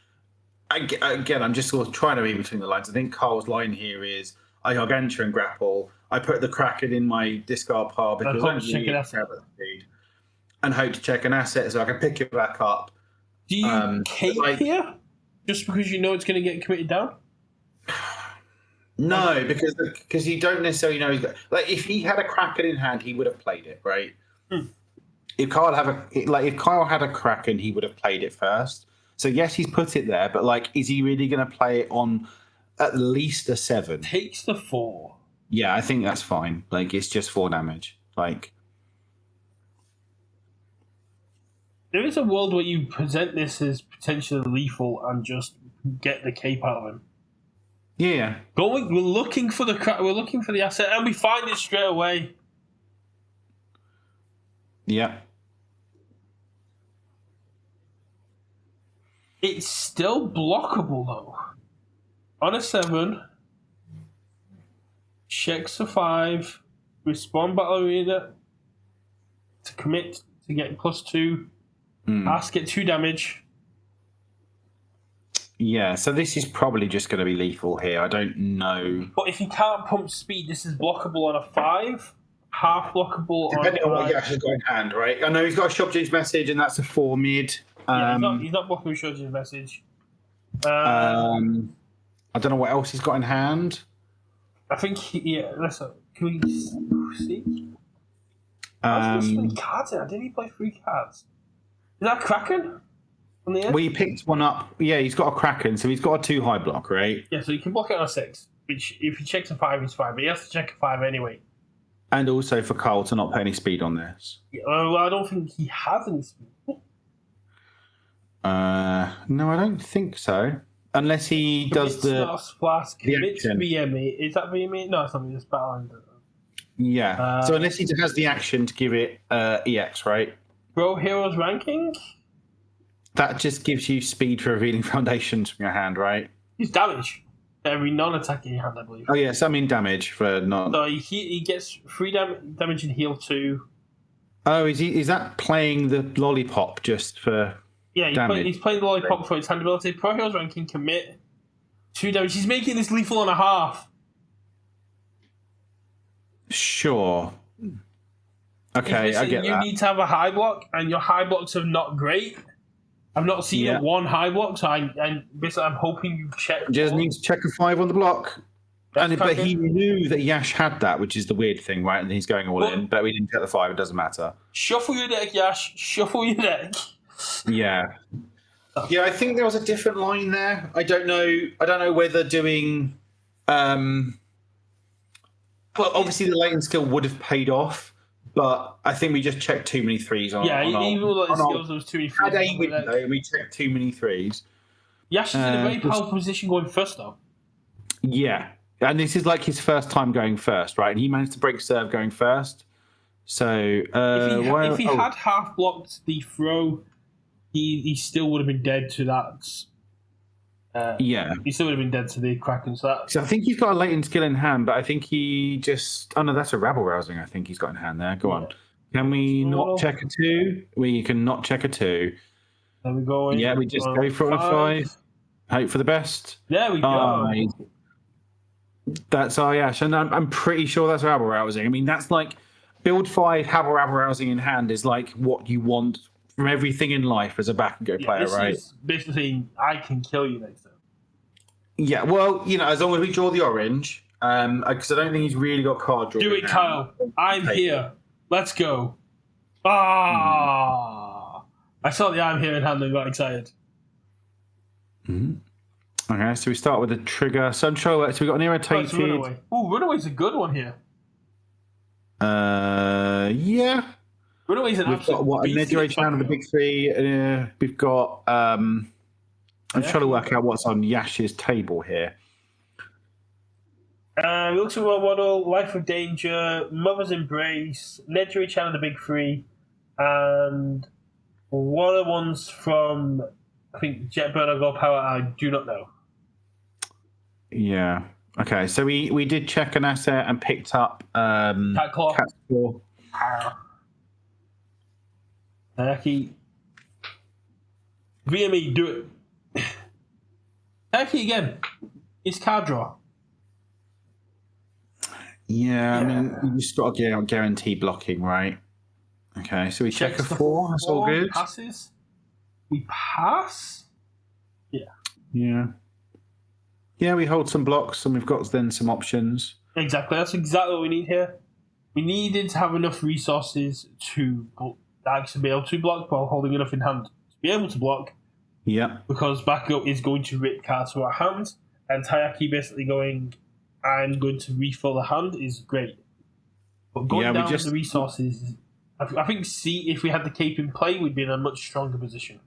again, I'm just sort of trying to read between the lines. I think Carl's line here is, I Gargantuan Grapple, I put the Kraken in my discard pile because I don't really have speed, and hope to check an asset so I can pick it back up. Do you cape here? Just because you know it's going to get committed down? No, because you don't necessarily know. Like if he had a Kraken in hand, he would have played it, right? Hmm. If Kyle had a Kraken, he would have played it first. So yes, he's put it there, but like, is he really going to play it on at least a 7? Takes the 4. Yeah, I think that's fine. Like it's just 4 damage. Like there is a world where you present this as potentially lethal and just get the cape out of him. yeah, We're looking for the asset, and we find it straight away. yeah. It's still blockable though. On a 7, checks a 5, respond battle arena to commit to get +2. Ask get 2 damage. Yeah, so this is probably just going to be lethal here. I don't know. But if he can't pump speed, this is blockable on a 5, half blockable Depending on on what Yash has got in hand, right? I know he's got a Shopji's message, and that's a 4 mid. He's not blocking with Shoji's message. I don't know what else he's got in hand. I think listen, can we see? How's he 3 cards in? Didn't he play 3 cards? Is that Kraken? On the end? Well, he picked one up. Yeah, he's got a Kraken, so he's got a 2 high block, right? Yeah, so you can block it on a 6, which if he checks a 5, he's fine, but he has to check a 5 anyway. And also for Kyle to not put any speed on this. Yeah, well, I don't think he has any speed. No, I don't think so. Unless he does the Flask, commits action. VME. Is that VME? No, it's not. It's Battle. Yeah. So unless he has the action to give it EX, right? Bro Heroes ranking? That just gives you speed for revealing foundations from your hand, right? He's damage. Every non-attacking hand, I believe. Oh, yes, I mean damage for not. So he gets 3 damage and heal 2. Oh, is that playing the lollipop just for Yeah, he's playing the lollipop for its hand ability. Pro Heroes ranking, commit 2 damage. He's making this lethal and a half. Sure. Okay, I get that. You need to have a high block, and your high blocks are not great. I've not seen a 1 high block, so I'm hoping you check. Just needs to check a 5 on the block. But he knew that Yash had that, which is the weird thing, right? And he's going all in, but we didn't check the 5. It doesn't matter. Shuffle your deck, Yash. Shuffle your deck. Yeah. Yeah, I think there was a different line there. I don't know whether doing. Well, obviously the latent skill would have paid off, but I think we just checked too many 3s on. Yeah, even with the skills, there was too many 3s. Had a window, and we checked too many 3s. Yash is in a very powerful position going first, though. Yeah, and this is like his first time going first, right? And he managed to break serve going first. So if he had half blocked the throw, he still would have been dead to that. He still would have been dead to the Kraken. So I think he's got a latent skill in hand, but I think he just. Oh no, that's a rabble rousing. I think he's got in hand there. Go on. Can we not check a 2? We can not check a 2. There we go. Yeah, we just go for a 5. Hope for the best. There we go. That's Yash, and I'm pretty sure that's rabble rousing. I mean, that's like build 5, have a rabble rousing in hand is like what you want from everything in life as a Bakugo player, right? Is basically, I can kill you next time. Yeah, well, as long as we draw the orange, because I don't think he's really got card drawing. Do it, Kyle. I'm here. Let's go. I saw the I'm here in hand and got excited. Okay, so we start with the trigger. Sunshine, so we got an irritated. Runaway. Oh, Runaway's a good one here. Yeah. Runaway's an We've got a Nedry down on the big 3. We've got. I'm trying to work out what's on Yash's table here. Looks at one model, Life of Danger, Mother's Embrace, Nedry Channel the Big 3, and one of the ones from, I think, Jetburn or Gold Power, I do not know. Yeah. Okay, so we did check an asset and picked up Cat Claw. Turkey. VME, do it. Turkey again. It's card draw. Yeah, I mean, you just got to guarantee blocking, right? Okay, so we check a 4. That's all good. Passes. We pass. Yeah. Yeah. Yeah, we hold some blocks and we've got then some options. Exactly. That's exactly what we need here. We needed to have enough resources to actually be able to block while holding enough in hand to be able to block. Yeah. Because Bakugo is going to rip cards to our hand, and Tayaki basically going, I'm going to refill the hand is great. But going down with the resources, I think C, if we had the cape in play, we'd be in a much stronger position.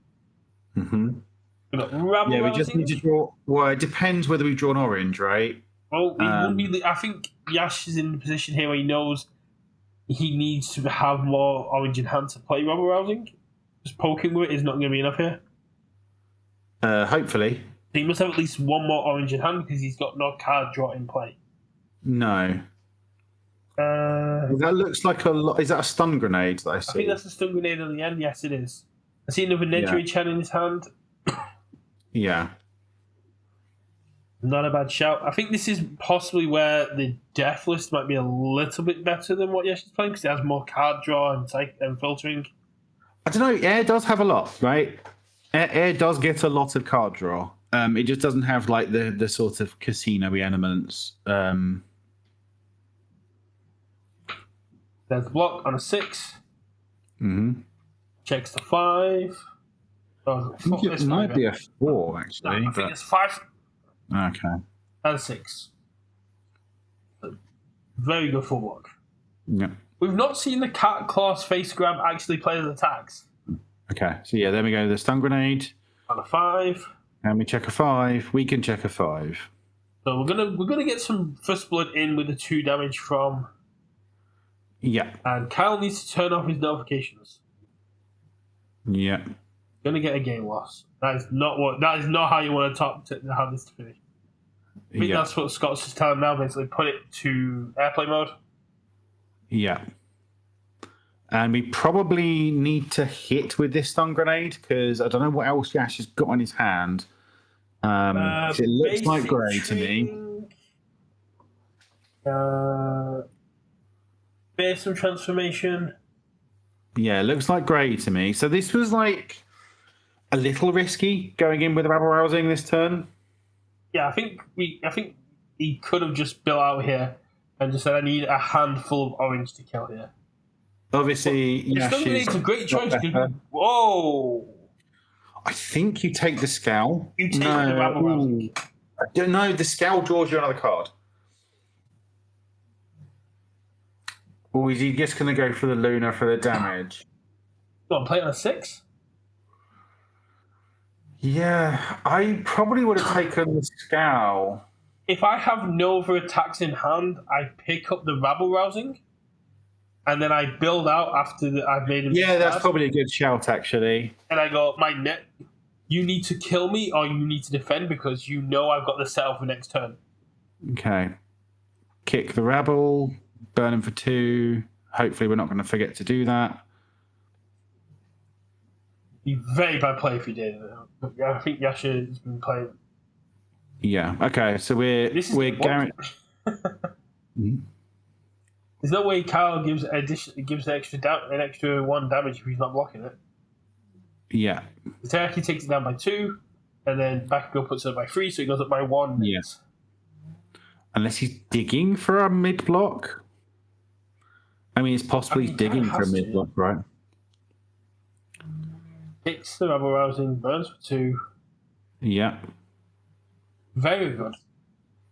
Mm-hmm. We've got Rabble we just need to draw. Well, it depends whether we draw an orange, right? Well, it wouldn't be. I think Yash is in the position here where he knows he needs to have more orange in hand to play Rabble Rousing. Just poking with it is not going to be enough here. Hopefully. He must have at least one more orange in hand because he's got no card draw in play. No. That looks like a lot. Is that a stun grenade that I see? I think that's a stun grenade on the end. Yes, it is. I see another Nedry Chen in his hand. Yeah. Not a bad shout. I think this is possibly where the death list might be a little bit better than what Yash is playing because it has more card draw and filtering. I don't know. Air does have a lot, right? Air does get a lot of card draw. It just doesn't have like the sort of casino-y elements. There's the block on a 6. Mm-hmm. Checks the 5. Oh, I think it might be a 4, actually. No, I think it's 5 Okay. and 6. Very good full block. Yeah. We've not seen the cat claws face grab actually play as attacks. Okay. So yeah, there we go. The stun grenade. On a 5. And we check a 5. We can check a 5. So we're gonna get some first blood in with the 2 damage from. Yeah. And Kyle needs to turn off his notifications. Yeah. Gonna get a game loss. That is not how you want to have this to finish. I think that's what Scott's just telling now. Basically, put it to airplane mode. Yeah. And we probably need to hit with this stun grenade because I don't know what else Yash has got on his hand. It looks like grey to me. Fearsome transformation. Yeah, it looks like grey to me. So this was like a little risky going in with Rabble Rousing this turn. Yeah, I think he could have just built out here and just said, "I need a handful of orange to kill here." Obviously, Yash is a great choice. Whoa! I think you take the scowl. You take the Rabble Rousing. I don't know. The scowl draws you another card. Or is he just going to go for the Luna for the damage? Go on, play it on a 6. Yeah, I probably would have taken the scowl. If I have no other attacks in hand, I pick up the Rabble Rousing, and then I build out after I've made him. Yeah, that's probably a good shout, actually. And I go, you need to kill me or you need to defend because you know I've got the setup for next turn. Okay. Kick the Rabble, burn him for 2. Hopefully we're not going to forget to do that. Be very bad play if you did. I think Yasha has been playing. Yeah. Okay. So we're guaranteed. There's no way Kyle gives an extra 1 damage if he's not blocking it. Yeah. Teriyaki takes it down by 2, and then Bakugo puts it by 3, so he goes up by 1. Yes. Unless he's digging for a mid block. I mean, it's possibly digging for a mid block, right? Hits the Rabble Rousing, burns for 2. Yeah. Very good.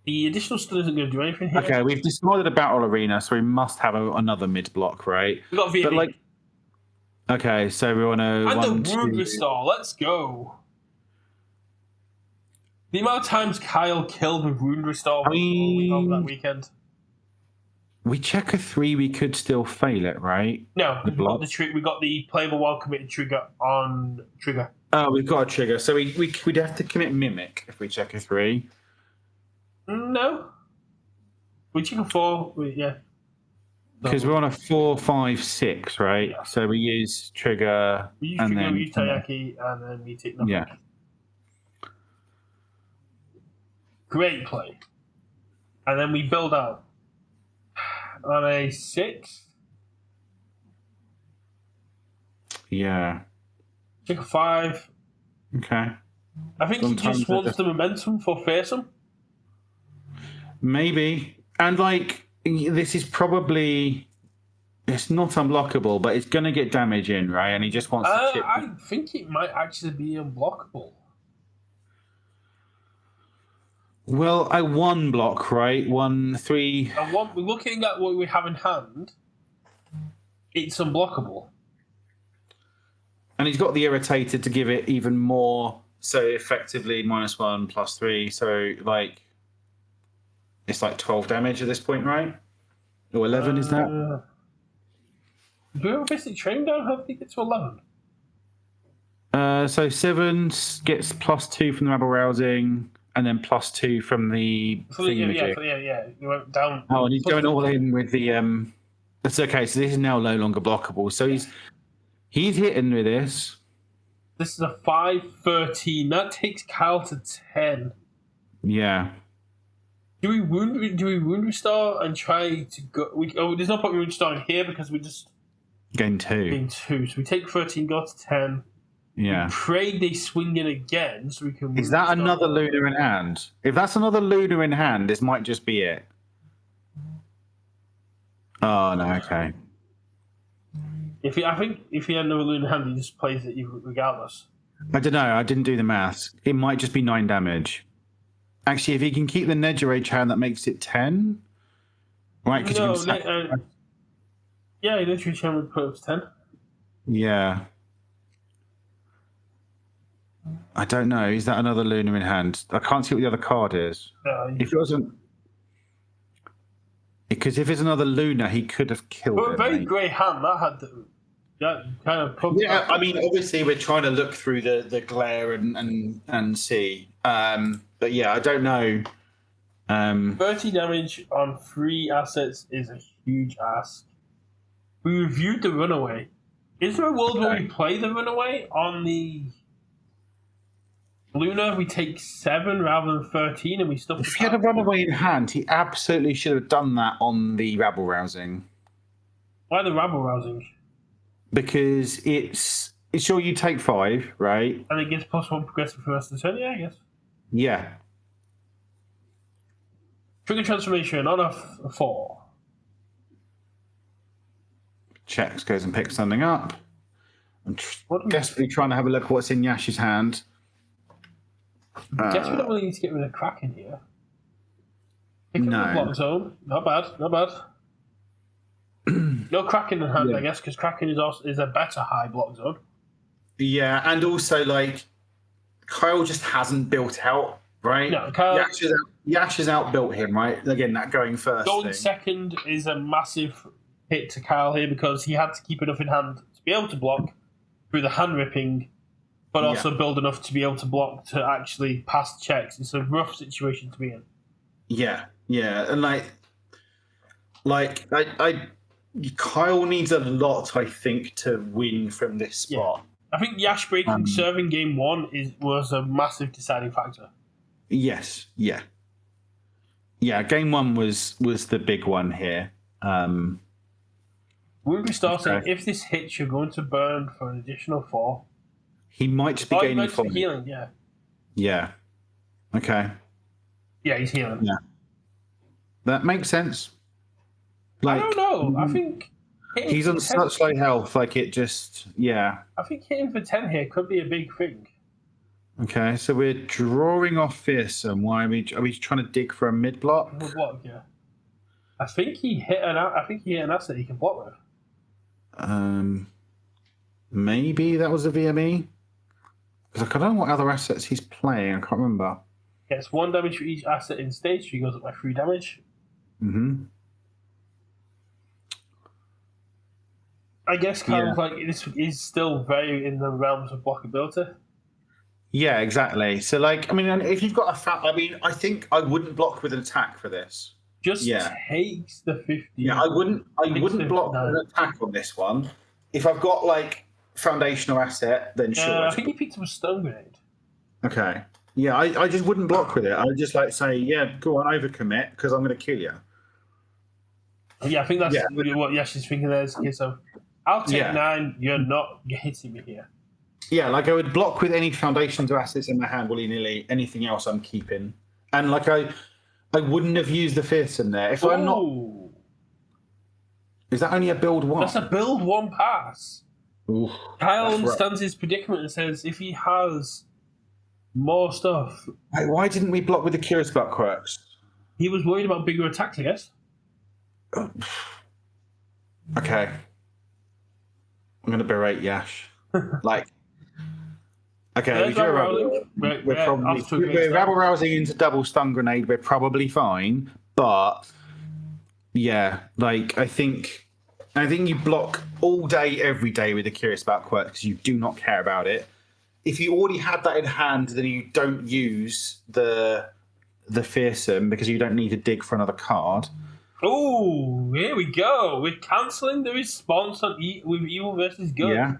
The additional stun isn't going to do anything here. Okay, we've decided a battle arena, so we must have another mid block, right? We've got VP. But okay, so we want to. And the Wound Restore, let's go. The amount of times Kyle killed with Wound Restore over that weekend. We check a 3, we could still fail it, right? No, we got the playable while committed trigger on trigger. Oh, we've got a trigger, so we'd have to commit Mimic if we check a 3. No. We check a 4, yeah. Because we're on a 4, 5, 6, right? Yeah. So we use trigger. We use trigger, we use Tayaki, and then we take nothing. Yeah. Great play. And then we build out. On a 6? Yeah. Check a 5. Okay. I think he just wants the momentum for fearsome. Maybe. And like, this is probably, it's not unblockable, but it's going to get damage in, right? And he just wants to chip. I think it might actually be unblockable. Well, I one block, right? 1, 3. We're looking at what we have in hand. It's unblockable. And he's got the irritated to give it even more. So effectively -1 +3. So like, it's like 12 damage at this point, right? Or 11 is that? Do we have a basic train down? How do we get to 11? So 7 gets +2 from the rabble rousing, and then +2 from the thingamajig. Yeah. You went down. Oh, and he's going all in with the. That's okay. So this is now no longer blockable. So he's hitting with this. This is a 5-13. That takes Kyle to 10. Yeah. Do we wound restore and try to go? There's no point in wound restoring here because we just Gain 2. So we take 13, go to 10. Yeah. We pray they swing in again so we can. Is that another Luna in hand? If that's another Luna in hand, this might just be it. Oh no. Okay. I think if he had another Luna in hand, he just plays it regardless. I don't know. I didn't do the maths. It might just be 9 damage. Actually, if he can keep the Nedgerage hand, that makes it 10. Right? Yeah, Nedgerage hand would put up to 10. Yeah. I don't know. Is that another Luna in hand? I can't see what the other card is. If it wasn't. Because if it's another Luna, he could have killed it. A very grey hand. That had kind of poked. Yeah, I mean, obviously, we're trying to look through the glare and see. But yeah, I don't know. 30 damage on 3 assets is a huge ask. We reviewed the Runaway. Is there a world where we play the Runaway on the Luna? We take 7 rather than 13, and we stuff. If he had a Runaway in hand, he absolutely should have done that on the rabble rousing. Why the rabble rousing? Because it's sure you take 5, right? And it gets +1 progressive for the rest of the turn. Yeah, I guess. Yeah. Trigger transformation on a 4. Checks, goes and picks something up. I'm desperately trying to have a look at what's in Yash's hand. I guess we don't really need to get rid of Kraken here. Pick up the block zone. Not bad. No Kraken in hand, I guess, because Kraken is a better high block zone. Yeah, and also, like, Kyle just hasn't built out, right? No, Kyle... Yash has outbuilt him, right? Again, that going first Going second is a massive hit to Kyle here because he had to keep enough in hand to be able to block through the hand ripping, but also build enough to be able to block to actually pass checks. It's a rough situation to be in. Yeah, and Kyle needs a lot, I think, to win from this spot. I think Yash breaking serving game 1 was a massive deciding factor. Yes, yeah. Game 1 was the big one here. Wound Restore saying if this hits, you're going to burn for an additional 4. He might just be gaining 4. Healing, yeah. Yeah. Okay. Yeah, he's healing. Yeah. That makes sense. I don't know. I think he's on such low health, like it just I think hitting for 10 here could be a big thing. Okay, so we're drawing off Fearsome. Why are we trying to dig for a mid block? Mid block, yeah. I think he hit an asset he can block with. Maybe that was a VME. Because I don't know what other assets he's playing. I can't remember. Gets 1 damage for each asset in stage, so he goes up by 3 damage. I guess kind of like this is still very in the realms of blockability. Yeah, exactly. So, like, I mean, if you've got I think I wouldn't block with an attack for this. Just takes the 50. Yeah, I wouldn't block with an attack on this one. If I've got like foundational asset, then sure. I think he picked up a stone grenade. Okay. Yeah, I just wouldn't block with it. I would just like say, go on, overcommit because I'm going to kill you. Yeah, I think that's really what Yash is thinking there. Okay, so I'll take 9. You're not hitting me here. Yeah, like I would block with any foundations or assets in my hand, willy-nilly. Anything else I'm keeping. And like I I wouldn't have used the fearsome there. If I'm not, Ooh, is that only a build one? that's a build one pass. Oof, Kyle that's rough. understands his predicament and says if he has more stuff, Wait, why didn't we block with the Curious About Quirks? he was worried about bigger attacks, I guess. Okay. I'm going to berate Yash. Like, okay, we're rabble rousing into double stun grenade. We're probably fine, but yeah, like I think you block all day, every day with the Curious About Quirk because you do not care about it. If you already had that in hand, then you don't use the fearsome because you don't need to dig for another card. Oh, here we go. We're cancelling the response on with evil versus good. Yeah.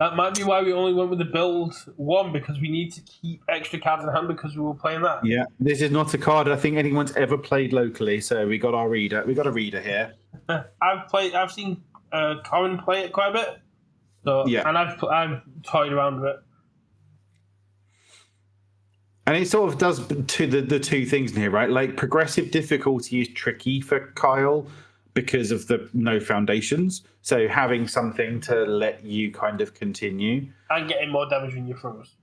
That might be why we only went with the build one, because we need to keep extra cards in hand because we were playing that. Yeah. This is not a card I think anyone's ever played locally, so we got our reader. We got a reader here. I've seen Corin play it quite a bit. So yeah. And I've toyed around with it. And it sort of does to the two things in here, right? Like progressive difficulty is tricky for Kyle because of the no foundations. So having something to let you kind of continue. And getting more damage when you froze.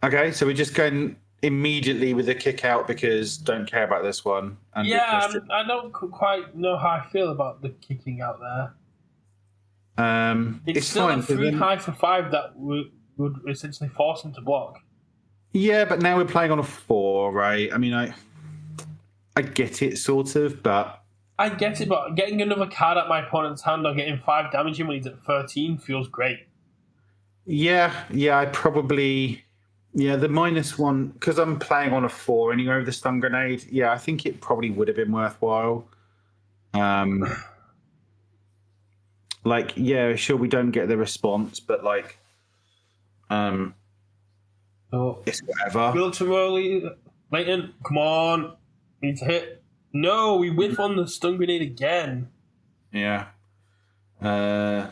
Okay, so we're just going immediately with the kick out because don't care about this one. And yeah, I don't quite know how I feel about the kicking out there. It's still fine, a 3 high for 5 that would essentially force him to block. Yeah, but now we're playing on a 4, right? I mean, I get it, sort of, but... I get it, but getting another card at my opponent's hand or getting 5 damage in when he's at 13 feels great. Yeah, I probably... Yeah, the -1, because I'm playing on a 4 anyway with the stun grenade, yeah, I think it probably would have been worthwhile. Like, yeah, sure, we don't get the response, but, like... it's whatever. Milton Rowley, Leighton, come on. We need to hit. No, we whiff on the stun grenade again. Yeah. I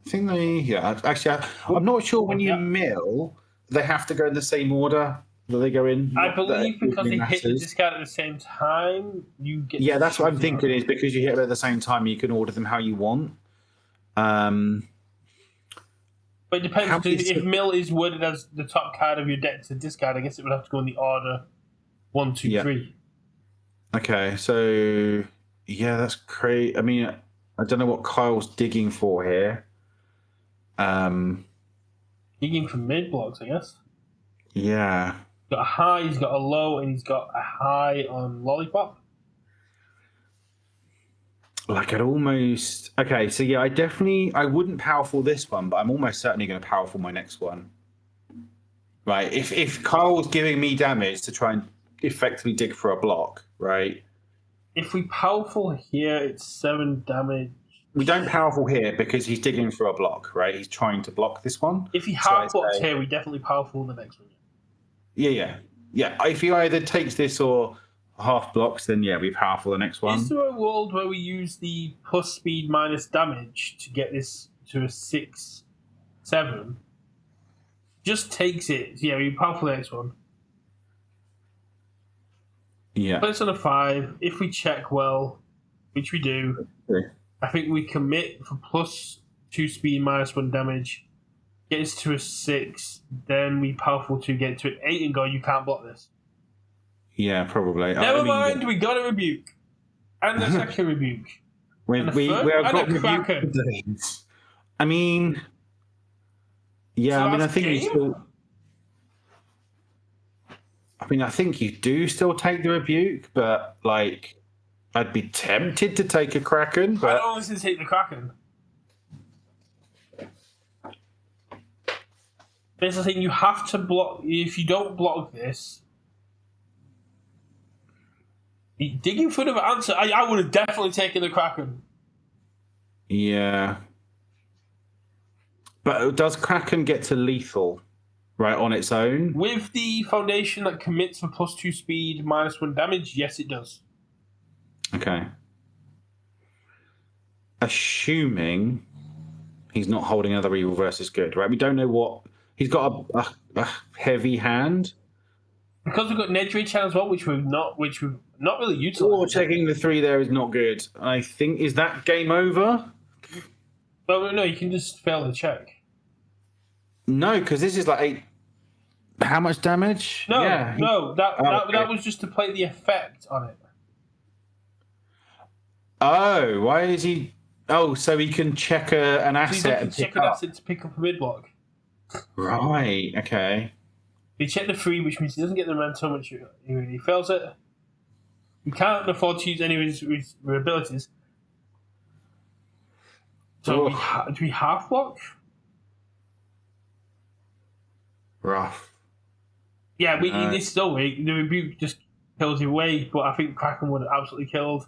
think actually, I'm not sure when you mill, they have to go in the same order that they go in. I believe because they hit the discard at the same time, you get. Yeah, that's what I'm thinking is because you hit them at the same time, you can order them how you want. But it depends. If mill is worded as the top card of your deck to discard, I guess it would have to go in the order 1, 2, 3. Okay, so yeah, that's crazy. I mean, I don't know what Kyle's digging for here. Digging for mid blocks, I guess. Yeah. He's got a high, he's got a low, and he's got a high on Lollipop. Like I'd almost... Okay, so yeah, I wouldn't powerful this one, but I'm almost certainly going to powerful my next one. Right, if Kyle's giving me damage to try and effectively dig for a block, right? If we powerful here, it's 7 damage. We don't powerful here because he's digging for a block, right? He's trying to block this one. If he half blocks here, we definitely powerful the next one. Yeah. If he either takes this or half blocks, then yeah, we powerful the next one. Is there a world where we use the plus speed minus damage to get this to a 6, 7? Just takes it. Yeah, we powerful the next one. Yeah. But it's on a 5. If we check well, which we do, I think we commit for plus 2 speed minus 1 damage, get us to a 6, then we powerful 2, get to an 8 and go, you can't block this. Yeah, probably. Never mind, we got a rebuke. And the second rebuke. We have got rebuke. I mean, yeah, I think we still... I think you do still take the rebuke, but like, I'd be tempted to take a Kraken. But I don't want to take the Kraken. There's the thing, you have to block. If you don't block this, digging for the answer, I would have definitely taken the Kraken. Yeah. But does Kraken get to lethal? Right, on its own? With the foundation that commits for plus 2 speed, minus 1 damage, yes, it does. Okay. Assuming he's not holding another evil versus good, right? We don't know what... He's got heavy hand. Because we've got Nedry-chan as well, which we've not really Or utilised. checking the 3 there is not good. I think, is that game over? But no, you can just fail the check. No, because this is like 8. How much damage? No, yeah. no, that okay. was just to play the effect on it. Oh, why is he? Oh, so he can check an So asset you and can check pick an up. asset to pick up a mid block. Right. Okay. He check the 3, which means he doesn't get the momentum, which he fails it. He can't afford to use any of his abilities. So do we half block? Rough. Yeah, this still weak. The rebuke just kills you away, but I think Kraken would have absolutely killed.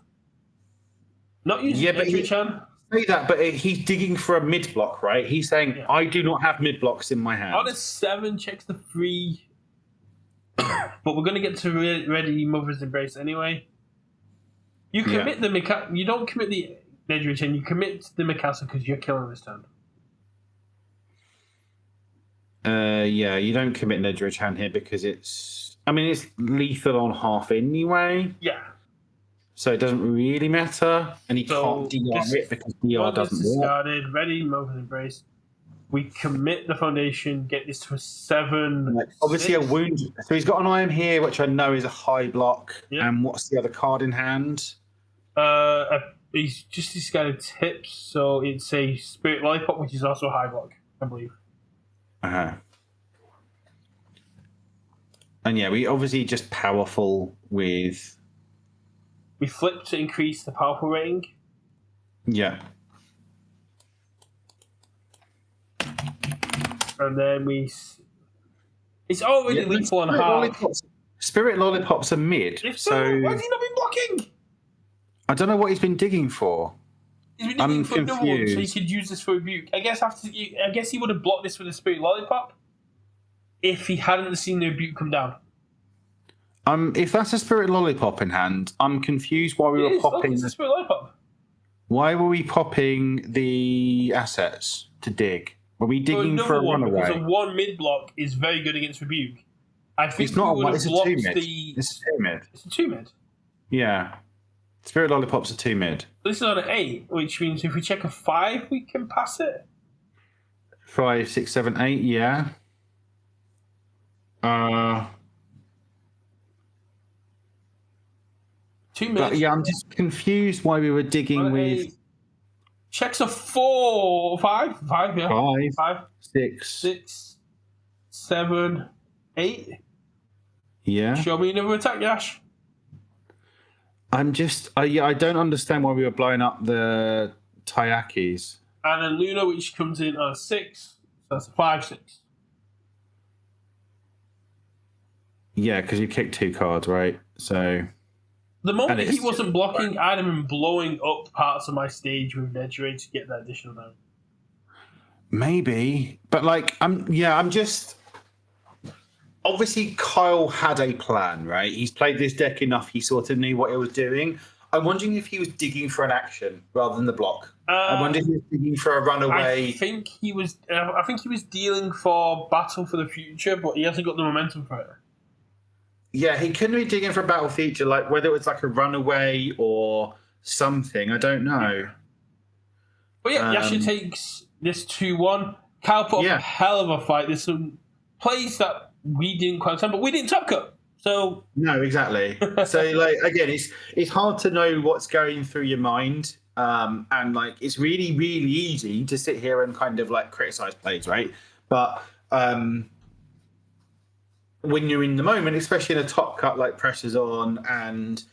Not using Nedry-chan. Say that, but he's digging for a mid block, right? He's saying, "I do not have mid blocks in my hand." On a 7, checks the 3. But we're going to get to Ready Mother's Embrace anyway. You commit the you don't commit the Nedry-chan, you commit the Mikasa because you're killing this turn. Yeah, you don't commit Nedry-chan here because it's lethal on half anyway. Yeah. So it doesn't really matter, and he can't DR it because DR doesn't work. Discarded, Ready Mother's Embrace. We commit the foundation, get this to a 7. Obviously, 6. a wound. So he's got an iron here, which I know is a high block. Yep. And what's the other card in hand? He's just discarded tips, so it's a Spirit Lollipop, which is also a high block, I believe. And yeah, we obviously just powerful with. We flip to increase the powerful rating. Yeah. And then it's already lethal on half. Spirit Lollipops are mid. So why has he not been blocking? I don't know what he's been digging for. He's been digging for another one, so he could use this for rebuke. I guess he would have blocked this with a Spirit Lollipop if he hadn't seen the rebuke come down. If that's a Spirit Lollipop in hand, I'm confused why we were popping. It's a Spirit Lollipop. Why were we popping the assets to dig? Were we digging for a runaway? Because a 1 mid block is very good against rebuke. I think it's not we would have blocked It's a 2 mid. It's a 2 mid. Yeah. Spirit Lollipop's a 2 mid. This is on an 8, which means if we check a 5, we can pass it. 5, 6, 7, 8, yeah. 2 mid. Yeah, I'm just confused why we were digging with. Checks a 4, 5, 5, yeah. 5, 6, 7, 8. Yeah. Show me another attack, Yash. I'm just, I don't understand why we were blowing up the Taiyakis. And then Luna, which comes in on a 6, so that's a 5, 6. Yeah, because you kicked 2 cards, right? So. The moment he wasn't blocking, I'd have been blowing up parts of my stage with Nedry to get that additional down. Maybe, but I'm just. Obviously, Kyle had a plan, right? He's played this deck enough; he sort of knew what he was doing. I'm wondering if he was digging for an action rather than the block. I wonder if he was digging for a runaway. I think he was dealing for battle for the future, but he hasn't got the momentum for it. Yeah, he couldn't be digging for a battle feature, like whether it was like a runaway or something. I don't know. But yeah, Yasha takes this 2-1. Kyle put up a hell of a fight. There's some plays that we didn't quite understand, but we didn't top cut. So no, exactly. So again, it's hard to know what's going through your mind, and it's really really easy to sit here and kind of criticize plays, right? But when you're in the moment, especially in a top cut like Pressure's on, and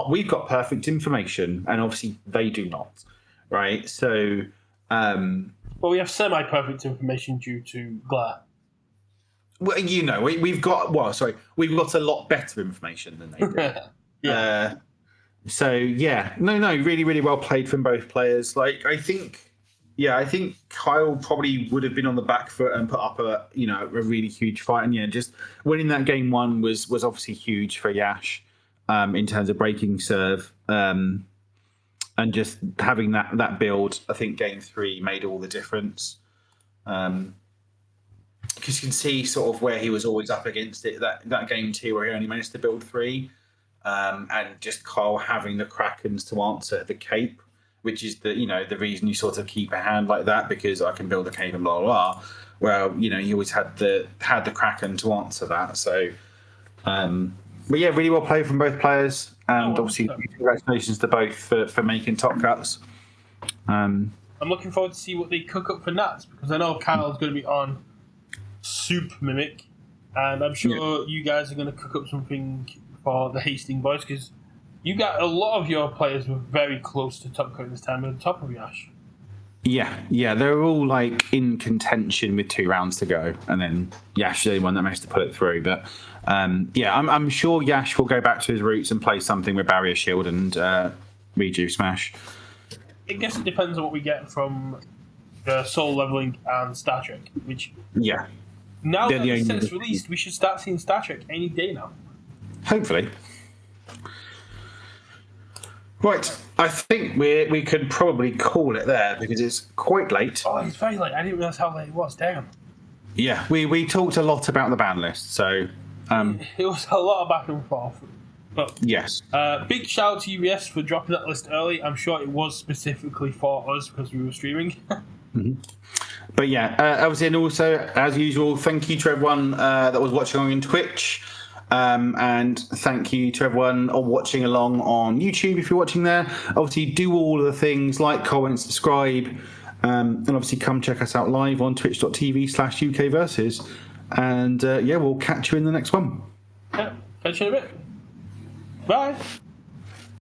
we've got perfect information, and obviously they do not, right? So, well, we have semi-perfect information due to Glare. Well, we've got a lot better information than they do. Yeah. So yeah, no, really, really well played from both players. I think Kyle probably would have been on the back foot and put up a really huge fight. And yeah, just winning that game 1 was obviously huge for Yash in terms of breaking serve. And just having that build, I think game 3 made all the difference. because you can see sort of where he was always up against it. That game 2 where he only managed to build 3, and just Kyle having the Krakens to answer the cape, which is the reason you sort of keep a hand like that, because I can build a cape and blah blah blah. Well, he always had the Kraken to answer that. So, but yeah, really well played from both players, and obviously congratulations to both for making top cuts. I'm looking forward to see what they cook up for Nats, because I know Kyle's going to be on Soup Mimic, and I'm sure you guys are going to cook up something for the Hastings boys, because you got a lot of your players were very close to top cut this time at the top of Yash. Yeah, they're all like in contention with 2 rounds to go, and then Yash is the only one that managed to pull it through. But I'm sure Yash will go back to his roots and play something with Barrier Shield and Rejuve Smash. I guess it depends on what we get from the Soul Leveling and Star Trek, which now that the set's released, we should start seeing Star Trek any day now. Hopefully. Right, I think we could probably call it there because it's quite late. Oh, it's very late. I didn't realise how late it was. Damn. Yeah, we talked a lot about the ban list, so it was a lot of back and forth. But yes, big shout out to UBS for dropping that list early. I'm sure it was specifically for us because we were streaming. But yeah, obviously, and also as usual, thank you to everyone that was watching on Twitch. And thank you to everyone watching along on YouTube if you're watching there. Obviously, do all of the things like comment, subscribe, and obviously come check us out live on twitch.tv/UKVersus. And we'll catch you in the next one. Yeah, catch you in a bit. Bye.